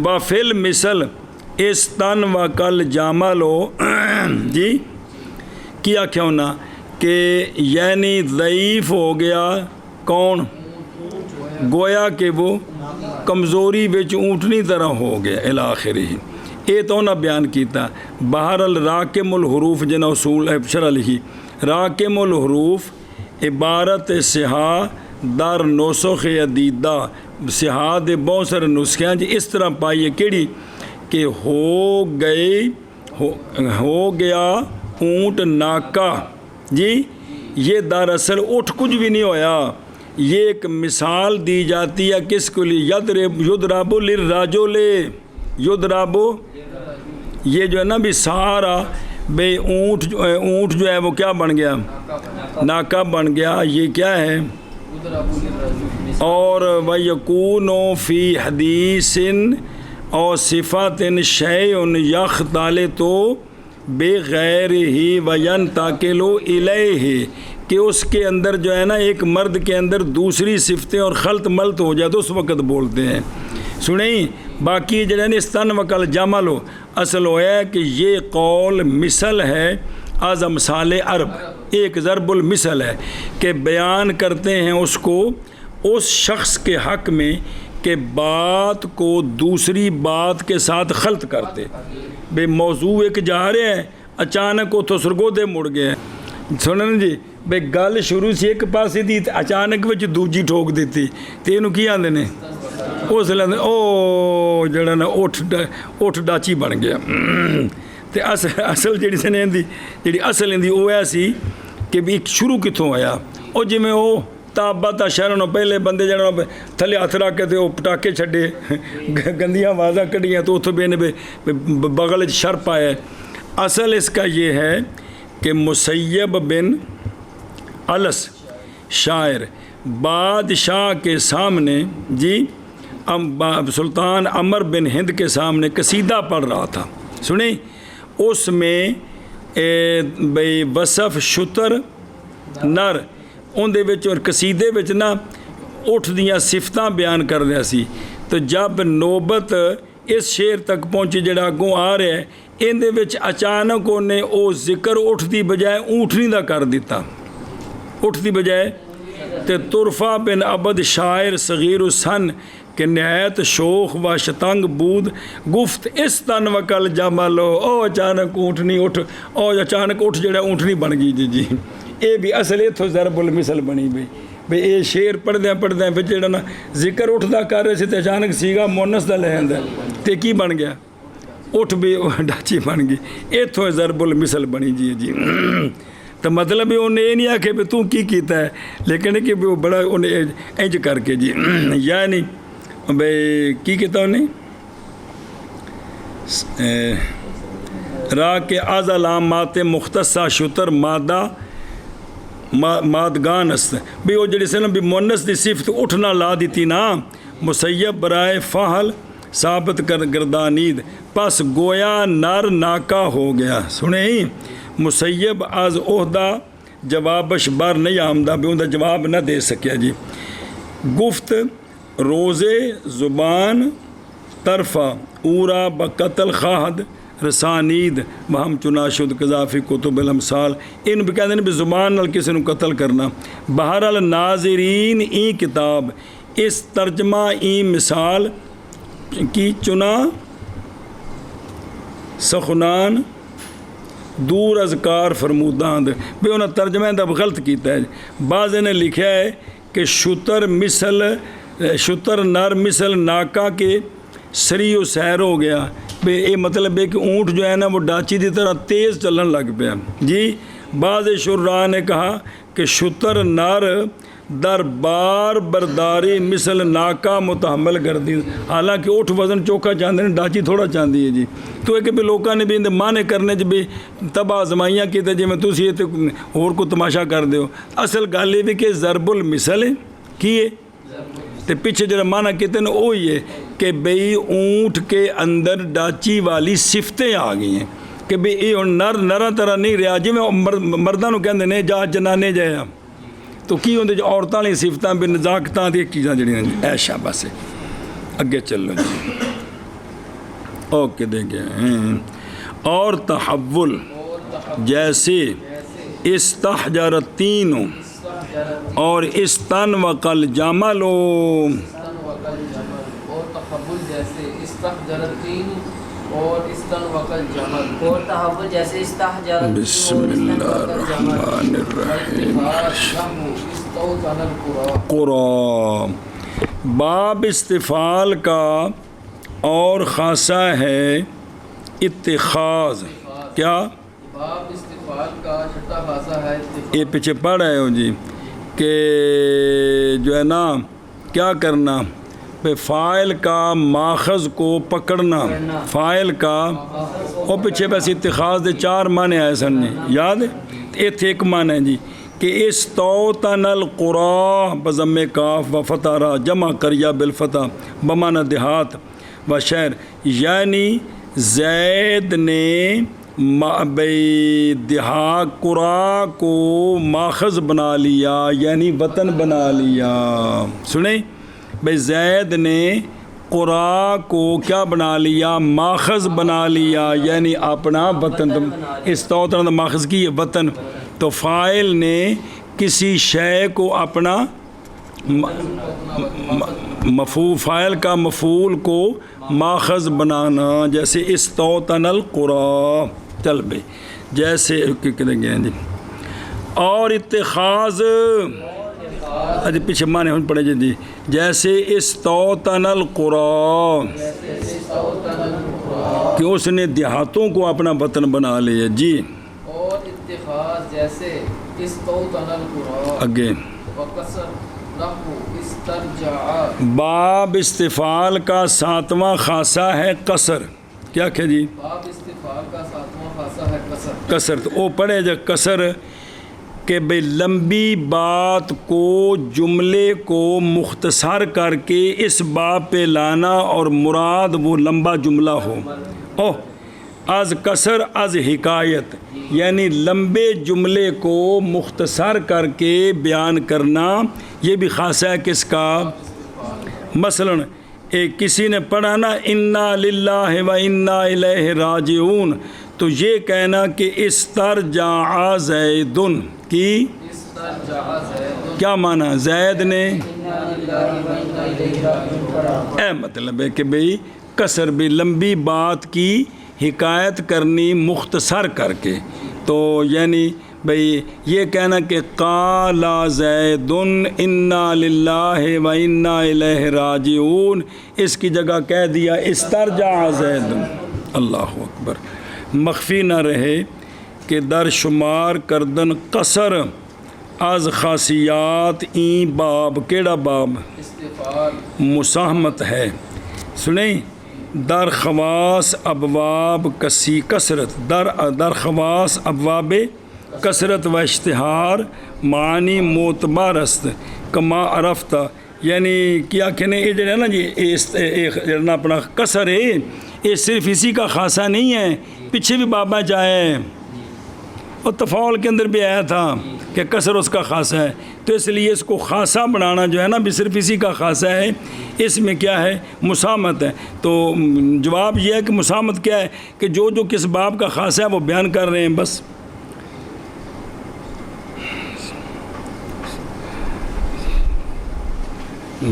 بافل مثل اس تن و کل جامع لو جی کیا کیوں نہ کہ یعنی ضعیف ہو گیا کون گویا کہ وہ کمزوری بچ اونٹنی طرح ہو گیا الاخر ہی. یہ تو نہ بیان کیتا. بہر الراکم الحروف جنا اصول شرح لکھی. راکم الحروف عبارت سہا در نسخ عدیدہ سہا دے بہت سارے نسخے ہیں جی اس طرح پائیے کیڑی کہ ہو گیا اونٹ ناکا جی. یہ دراصل اٹھ کچھ بھی نہیں ہویا. یہ ایک مثال دی جاتی ہے کس کو لیے یدرابو للرجل یدرابو یہ جو ہے نا بھی سارا بے اونٹ جو ہے وہ کیا بن گیا ناکا بن گیا. یہ کیا ہے اور وَيَكُونُ فِي حَدِيثٍ اور صِفَةٍ شَيْءٌ يَخْتَلِطُ بِغَيْرِهِ وَيَنْتَقِلُ إِلَيْهِ کہ اس کے اندر جو ہے نا ایک مرد کے اندر دوسری صفتیں اور خلط ملط ہو جائے تو اس وقت بولتے ہیں. سنیں باقی جو ہے نا استن وکل جمل ہو اصل ہوا ہے کہ یہ قول مثل ہے از امثال عرب. ایک ضرب المثل ہے کہ بیان کرتے ہیں اس کو اس شخص کے حق میں کہ بات کو دوسری بات کے ساتھ خلط کرتے. بے موضوع ایک جا رہے ہیں اچانک اتوں سرگودے مڑ گئے سنن جی بے گل شروع سے ایک پاسے دی اچانک وچ دوجی ٹھوک دیتی تے اینوں کی آندے نے اس لیے او جڑا نا اٹھ ڈاچی بن گیا. تے اصل جڑی سنے دی جڑی اصل اندی او ایسی کہ بھی شروع کتوں آیا او جی میں او تابتا شہروں پہلے بندے جڑا تھلے ہاتھ رکھ کے تے او پٹاکے چھڈے گندیاں آوازاں کڈیاں تو اتوں بے نے بغل شر پایا. اصل اس کا یہ ہے کہ مسیب بن الس شاعر بادشاہ کے سامنے جی سلطان عمر بن ہند کے سامنے قصیدہ پڑھ رہا تھا. سنیں اس میں بھئی وصف شتر نر ان دے وچ اور قصیدے وچ نا اٹھ دیاں صفتاں بیان کر رہا سی. تو جب نوبت اس شعر تک پہنچی جڑا اگوں آ رہا ہے ان دے وچ اچانک انہیں او ذکر اٹھ دی بجائے اونٹنی دا کر دیتا. اٹھ دی بجائے تے طرفہ بن عبد شاعر صغیر السن کہ نہایت شوخ و شتنگ بود گفت اس تن وکل جمل او اچانک اونٹنی اٹھ او اچانک اٹھ جڑا اونٹنی بن گئی جی. اے بھی اصل اتھوں ضرب المثل بنی بھئی اے شعر پڑھدیاں وچ جڑا نا ذکر اٹھدا کر رہے سی تے اچانک سیگا مونس دا لے آندا تے کی بن گیا اٹھ بھی ڈاچی بن گئی. اتھوں ضرب المثل بنی جی. تو مطلب انہیں یہ نہیں آکھے بھی تو کی کیتا ہے لیکن کہ وہ بڑا انہیں انج کر کے جی یعنی بھئی کی کیتا انہیں را کے از علامات مختصہ شتر مادہ مادگان است بھی وہ جڑی سے نا بھی مونس دی صفت اٹھنا لا دیتی نا مسیب برائے فحل ثابت گردانید پس گویا نر ناکا ہو گیا. سنیں مسیب از عہدہ جوابش بر نہیں آمدہ بھی اندھا جواب نہ دے سکیا جی. گفت روزے زبان طرفہ اورا بقتل خواہد رسانید وہم چنا شد قذافی کتب الامثال ان بھی کہتے ہیں بھی زبان نال کسی نو قتل کرنا بہرحال ناظرین ای کتاب اس ترجمہ ای مثال کی چنا سخنان دور از کار فرموداند بھی انہیں ترجمہ دا غلط کیتا ہے بعض نے لکھا ہے کہ شتر نر مثل ناکا کے سری و سیر ہو گیا بے یہ مطلب ہے کہ اونٹ جو ہے نا وہ ڈاچی دی طرح تیز چلن لگ پیا جی بعض شراح نے کہا کہ شتر نر در بار برداری مثل ناکا متحمل گردی حالانکہ اٹھ وزن چوکھا چاہتے ہیں ڈاچی تھوڑا چاہتی ہے جی تو ایک بھی لوگوں نے بھی اندر مانے کرنے بھی تباہ آزمائیاں کی جی میں تسی تے اور کو تماشا کر دیو اصل گل یہ بھی کہ ضرب المثل کی ہے تے پیچھے جڑا مانا کہتے ہیں وہی ہے کہ بھئی اونٹ کے اندر ڈاچی والی صفتیں آ گئی ہیں کہ بھئی یہ نر نرا طرح نہیں رہا جی میں مردوں کو کہتے ہیں جا جنانے جایا تو کی ہوندے جو عورتاں والی صفتاں بھی نزاکتاں دی چیزاں جڑیاں ایشا بس اگے چلو جی اوکے دیکھیں اور تحول جیسے استحجر التین اور استن وقل جمل اور تحول جیسے استحجر التین اور استن وقل جمل اور تحول جیسے استحجر بسم اللہ الرحمن الرحیم قرآن باب استفعال کا اور خاصہ ہے اتخاذ کیا باب استفعال کا چھٹا خاصہ ہے اتخاذ یہ پیچھے پڑھ رہے ہو جی کہ جو ہے نا کیا کرنا پہ فاعل کا ماخذ کو پکڑنا فاعل کا وہ پیچھے بس اتخاذ دے 4 معنی آئے سن نے یاد ہے ایتھے ایک معنی ہے جی کہ استوطن القرى بضم کاف و فتح را جمع کریا بالفتح بمعنی دیہات و شہر یعنی زید نے دیہات قرآ کو ماخذ بنا لیا یعنی وطن بنا لیا سنیں بھئی زید نے قرآ کو کیا بنا لیا ماخذ بنا لیا یعنی اپنا وطن استوطن ماخذ کی وطن تو فاعل نے کسی شے کو اپنا فاعل کا مفعول کو ماخذ بنانا جیسے استوطن القرى چل بھائی جیسے کریں گے جی اور اتخاذ اجی پیچھے مانے ہم پڑھے جی جیسے استوطن القرى کہ اس نے دیہاتوں کو اپنا وطن بنا لیا جی اور اتخاذ جیسے استوطن القرى اگے وقصر نحو استرجع باب استفعال کا 7واں خاصہ ہے قصر کیا کہ جی باب استفعال کا 7واں خاصہ ہے قصر قصر تو وہ پڑھے جو قصر کہ بھئی لمبی بات کو جملے کو مختصر کر کے اس باب پہ لانا اور مراد وہ لمبا جملہ ہو از قصر از حکایت یعنی لمبے جملے کو مختصر کر کے بیان کرنا یہ بھی خاصہ ہے کس کا مثلا ایک کسی نے پڑھا نا انا للہ و انا الیہ راجعون تو یہ کہنا کہ استرجع زیدن کی کیا معنی زید نے اے مطلب ہے کہ بھئی قصر بھی لمبی بات کی حکایت کرنی مختصر کر کے تو یعنی بھئی یہ کہنا کہ قال زید انا للہ و انا الیہ راجعون اس کی جگہ کہہ دیا استرجع زید اللہ اکبر مخفی نہ رہے کہ در شمار کردن قصر از خاصیات این باب کیڑا باب مساہمت ہے سنیں در خواص ابواب کسی کثرت در خواص ابواب کثرت و اشتہار معنی معتبر است کما عرفت یعنی کیا کہنے یہ جو ہے نا جی اپنا قصر ہے یہ صرف اسی کا خاصہ نہیں ہے پیچھے بھی بابا جائے اور تفاعل کے اندر بھی آیا تھا کہ کسر اس کا خاصہ ہے، تو اس لیے اس کو خاصہ بنانا جو ہے نا بھی صرف اسی کا خاصہ ہے، اس میں کیا ہے مسامت ہے۔ تو جواب یہ ہے کہ مسامت کیا ہے کہ جو کس باب کا خاصہ ہے وہ بیان کر رہے ہیں بس۔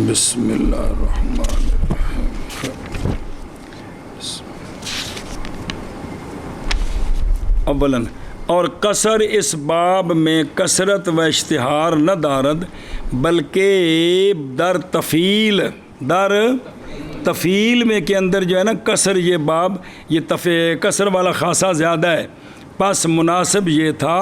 بسم اللہ الرحمن الرحیم۔ اولاً اور قصر اس باب میں کثرت و اشتہار نہ دارد بلکہ در تفیل میں کے اندر جو ہے نا قصر یہ باب یہ قصر والا خاصہ زیادہ ہے، پس مناسب یہ تھا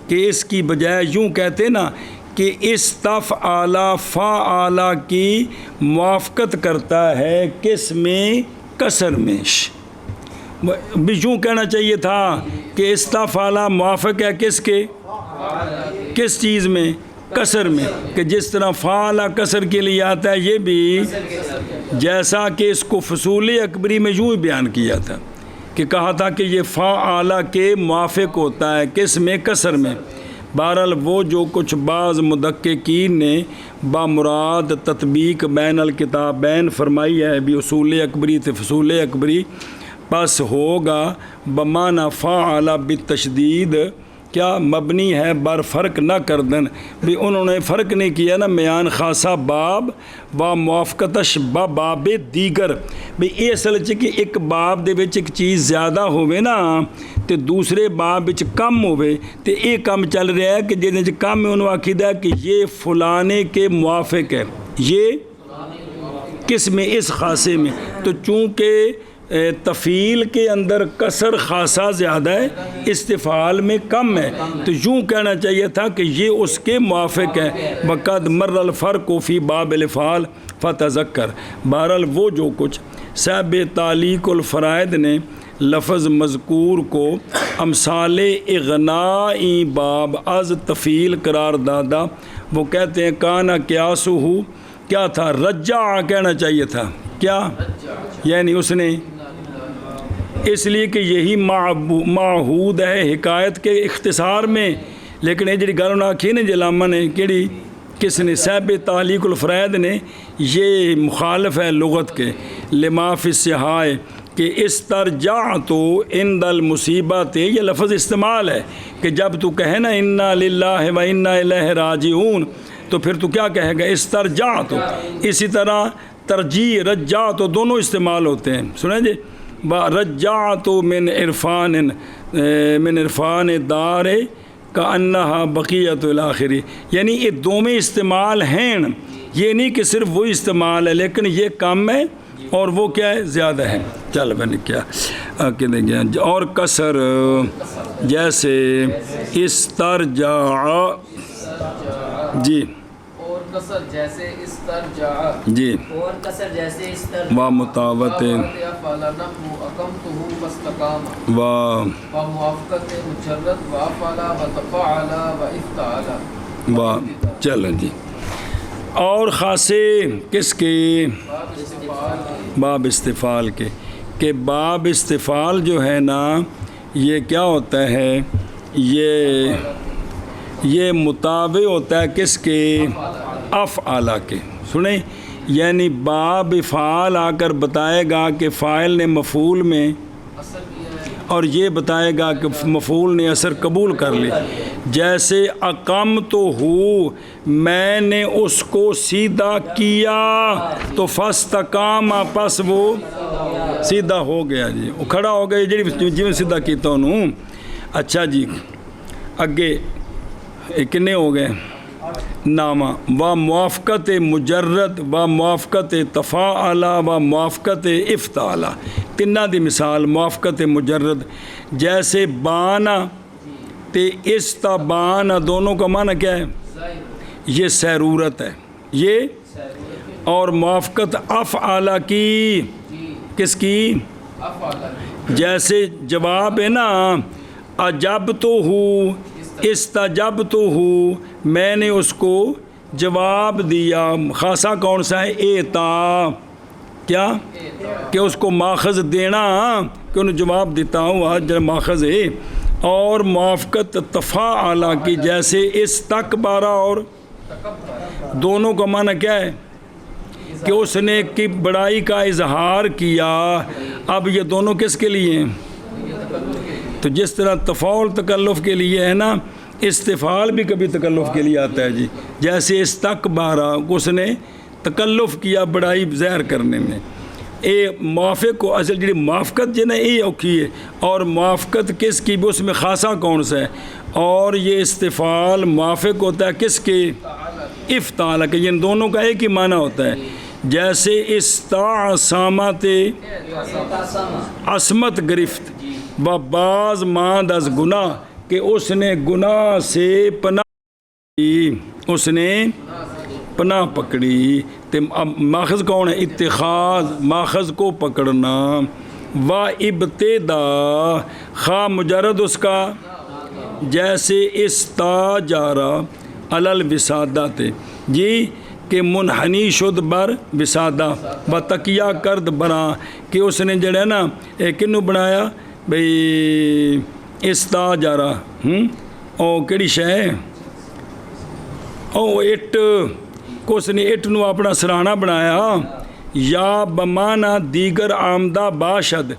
کہ اس کی بجائے یوں کہتے نا کہ استفعل فعل کی موافقت کرتا ہے کس میں؟ قصر میں۔ بھی یوں کہنا چاہیے تھا کہ استفعل موافق ہے کس کے؟ کس چیز میں؟ قصر میں، کہ جس طرح فعل قصر کے لیے آتا ہے یہ بھی، جیسا کہ اس کو فصول اکبری میں یوں ہی بیان کیا تھا کہ کہا تھا کہ یہ فعل کے موافق ہوتا ہے کس میں؟ قصر میں۔ بہرحال وہ جو کچھ بعض مدققین نے بامراد تطبیق بین الکتابین فرمائی ہے بھی اصول اکبری تے فصول اکبری، پس ہوگا بمعنی فعل بالتشدید، کیا مبنی ہے بر فرق نہ کردن، بھی انہوں نے فرق نہیں کیا نا میان خاصہ باب و موافقتش باب دیگر، بھی یہ اصل چ کہ ایک باب دے وچ ایک چیز زیادہ ہوئے نا تے دوسرے باب وچ کم ہوئے، تے یہ کم چل رہا ہے کہ جن کم انہوں آکھیدہ ہے کہ یہ فلانے کے موافق ہے، یہ کس میں؟ اس خاصے میں۔ تو چونکہ تفیل کے اندر قصر خاصہ زیادہ ہے، استفعال میں کم ہے، تو یوں کہنا چاہیے تھا کہ یہ اس کے موافق ہے۔ وقد مر الفرق فی باب الافعال فتذکر۔ بہرحال وہ جو کچھ صاحب تعلیق الفرائد نے لفظ مذکور کو امثال اغنائی باب از تفیل قرار دادا، وہ کہتے ہیں کانا قیاسہ کیا تھا؟ رجع کہنا چاہیے تھا، کیا؟ یعنی اس نے اس لیے کہ یہی معہود ہے حکایت کے اختصار میں، لیکن یہ جڑی گل آکھی نے جلامہ نے کیڑی کس نے؟ صاحب تعلیق الفرائد نے، یہ مخالف ہے لغت کے لما فی الصحائح کہ استرجعت عند المصیبت، یہ لفظ استعمال ہے کہ جب تو کہے نا انا للہ و انا الیہ راجعون تو پھر تو کیا کہے گا؟ استرجعت۔ اسی طرح ترجیح رجعت دونوں استعمال ہوتے ہیں، سنیں جی، رجعت من عرفان دار کانہا بقیت الاخری، یعنی یہ دونوں استعمال ہیں، یہ نہیں کہ صرف وہی استعمال ہے لیکن یہ کم ہے اور وہ کیا ہے؟ زیادہ ہے۔ چل میں نے کیا کہنے گیا اور قصر جیسے استرجع، جی اور قصر جیسے استرجع، جی اور قصر جیسے استرجع و مطاوت اقمتہ فاستقام و موافقت مجرد و افعل و تفعل و افتعل و چلیں جی۔ اور خاصے کس کے؟ باب استفعال کے، کہ باب استفعال جو ہے نا یہ کیا ہوتا ہے؟ یہ مطابع ہوتا ہے کس کے؟ افعال کے۔ سنیں، یعنی باب فعال آ کر بتائے گا کہ فاعل نے مفعول میں، اور یہ بتائے گا کہ مفعول نے اثر قبول کر لی۔ جیسے اقمت ہو، میں نے اس کو سیدھا کیا تو فاستقام، پس وہ سیدھا ہو گیا جی، وہ کھڑا ہو گیا جی میں سیدھا کیتا ہوں۔ اچھا جی اگے کتنے ہو گئے؟ نامہ و موافقت مجرد و موافقت تفاعل و موافقت افتعال، تینہ دی مثال موافقت مجرد، جیسے بانا تے استبان، دونوں کا معنی کیا ہے؟ یہ سیرورت ہے، یہ اور موافقت افعال کی، کس کی؟ جیسے جواب ہے نا اجب تو ہوں استجب تو ہوں، میں نے اس کو جواب دیا، خاصہ کون سا ہے؟ ایتا، کیا کہ اس کو ماخذ دینا کہ انہوں جواب دیتا ہوں، آج جب ماخذ ہے اور موافقت تفاعل کی جیسے استکبارہ اور دونوں کا معنی کیا ہے کہ اس نے کی بڑائی کا اظہار کیا. اب یہ دونوں کس کے لیے ہیں؟ تو جس طرح تفاعل تکلف کے لیے ہے نا، استفعال بھی کبھی تکلف کے لیے آتا ہے جی. جیسے استکبارہ اس نے تکلف کیا بڑائی ظاہر کرنے میں. اے موافق کو اصل جی موافقت جو نا یہ اوکھی ہے، اور موافقت کس کی بھی اس میں خاصا کون سا ہے. اور یہ استفعال موافق ہوتا ہے کس کے؟ افتعال کے. ان دونوں کا ایک ہی معنی ہوتا ہے. جیسے استعصامت عصمت گرفت و باز ماند از گناہ کہ اس نے گناہ سے پناہ کی، اس نے پناہ پکڑی. ماخذ کون ہے؟ اتخاذ، ماخذ کو پکڑنا. و ابتدا خواہ مجرد اس کا جیسے استاجارہ علی الوسادہ جی کہ منحنی شد بر وسادہ و تکیہ کرد بنا کہ اس نے جڑا نا کنو بنایا بھئی استاجارہ او کیڑی شے او اٹ کو اس نے اٹ نو اپنا سرہانا بنایا. یا بمانا دیگر آمدہ باشد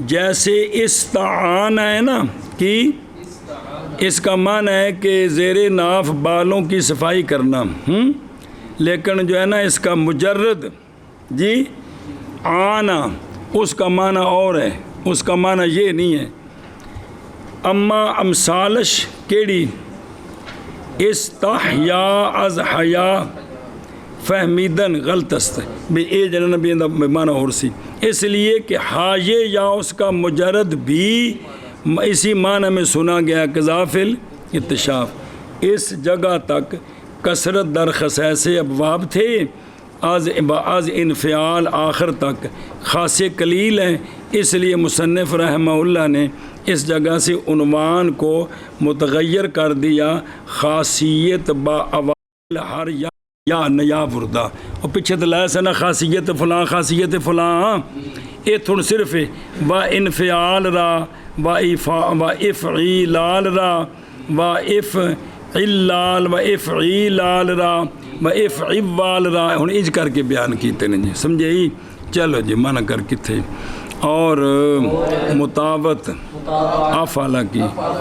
جیسے استعان ہے نا کہ اس کا معنی ہے کہ زیر ناف بالوں کی صفائی کرنا. لیکن جو ہے نا اس کا مجرد جی آنا اس کا معنی اور ہے، اس کا معنی یہ نہیں ہے. اما امثالش کیڑی استحیا از حیا فہمیدن غلط است بھی اے جنہ بھی معنی اور سی. اس لیے کہ حایے یا اس کا مجرد بھی اسی معنی میں سنا گیا قذافل اتشاف. اس جگہ تک کثرت در خصائص ابواب تھے، از انفعال آخر تک خاصے قلیل ہیں. اس لیے مصنف رحمہ اللہ نے اس جگہ سے عنوان کو متغیر کر دیا خاصیت با اوائل ہر یا نیا وردہ. اور پیچھے تو لایا سنا خاصیت فلاں خاصیت فلاں، یہ تھوڑ صرف و انفعال را و افعیلال را و افعلال و افعیلال را و افعوال را ہن انج کر کے بیان کیتے ہیں جی. سمجھے ہی؟ چلو جی مانا کر کتھے. اور مطابت افعال کی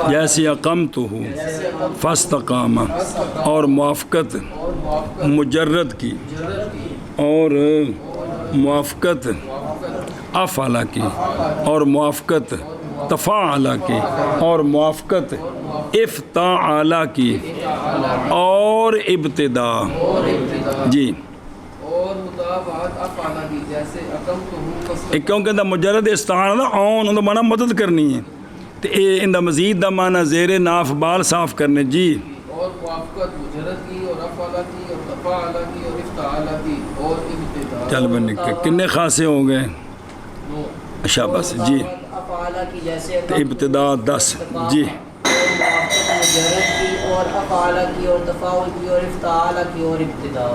جیسے اقمت ہوں فاستقام، اور موافقت مجرد کی اور موافقت افعال کی اور موافقت تفاعل کی اور موافقت افتعال کی اور ابتدا جی. اور مطابعت افعال کی جیسے اقمت ہوں کیونکہ اندہ مجرد استعان آن اندہ معنی مدد کرنی ہے تو اندہ مزید دا معنی زیر ناف بال صاف کرنے جی. اور موافقت مجرد کی اور افعال کی اور تفاعل کی اور افتعال کی اور ابتدا. چل بن کے کنے خاصے ہو گئے؟ شاباش جی. افعال کی جیسے ابتدا 10 جی. اور موافقت مجرد کی اور افعال کی اور تفاعل کی اور افتعال کی اور ابتدا.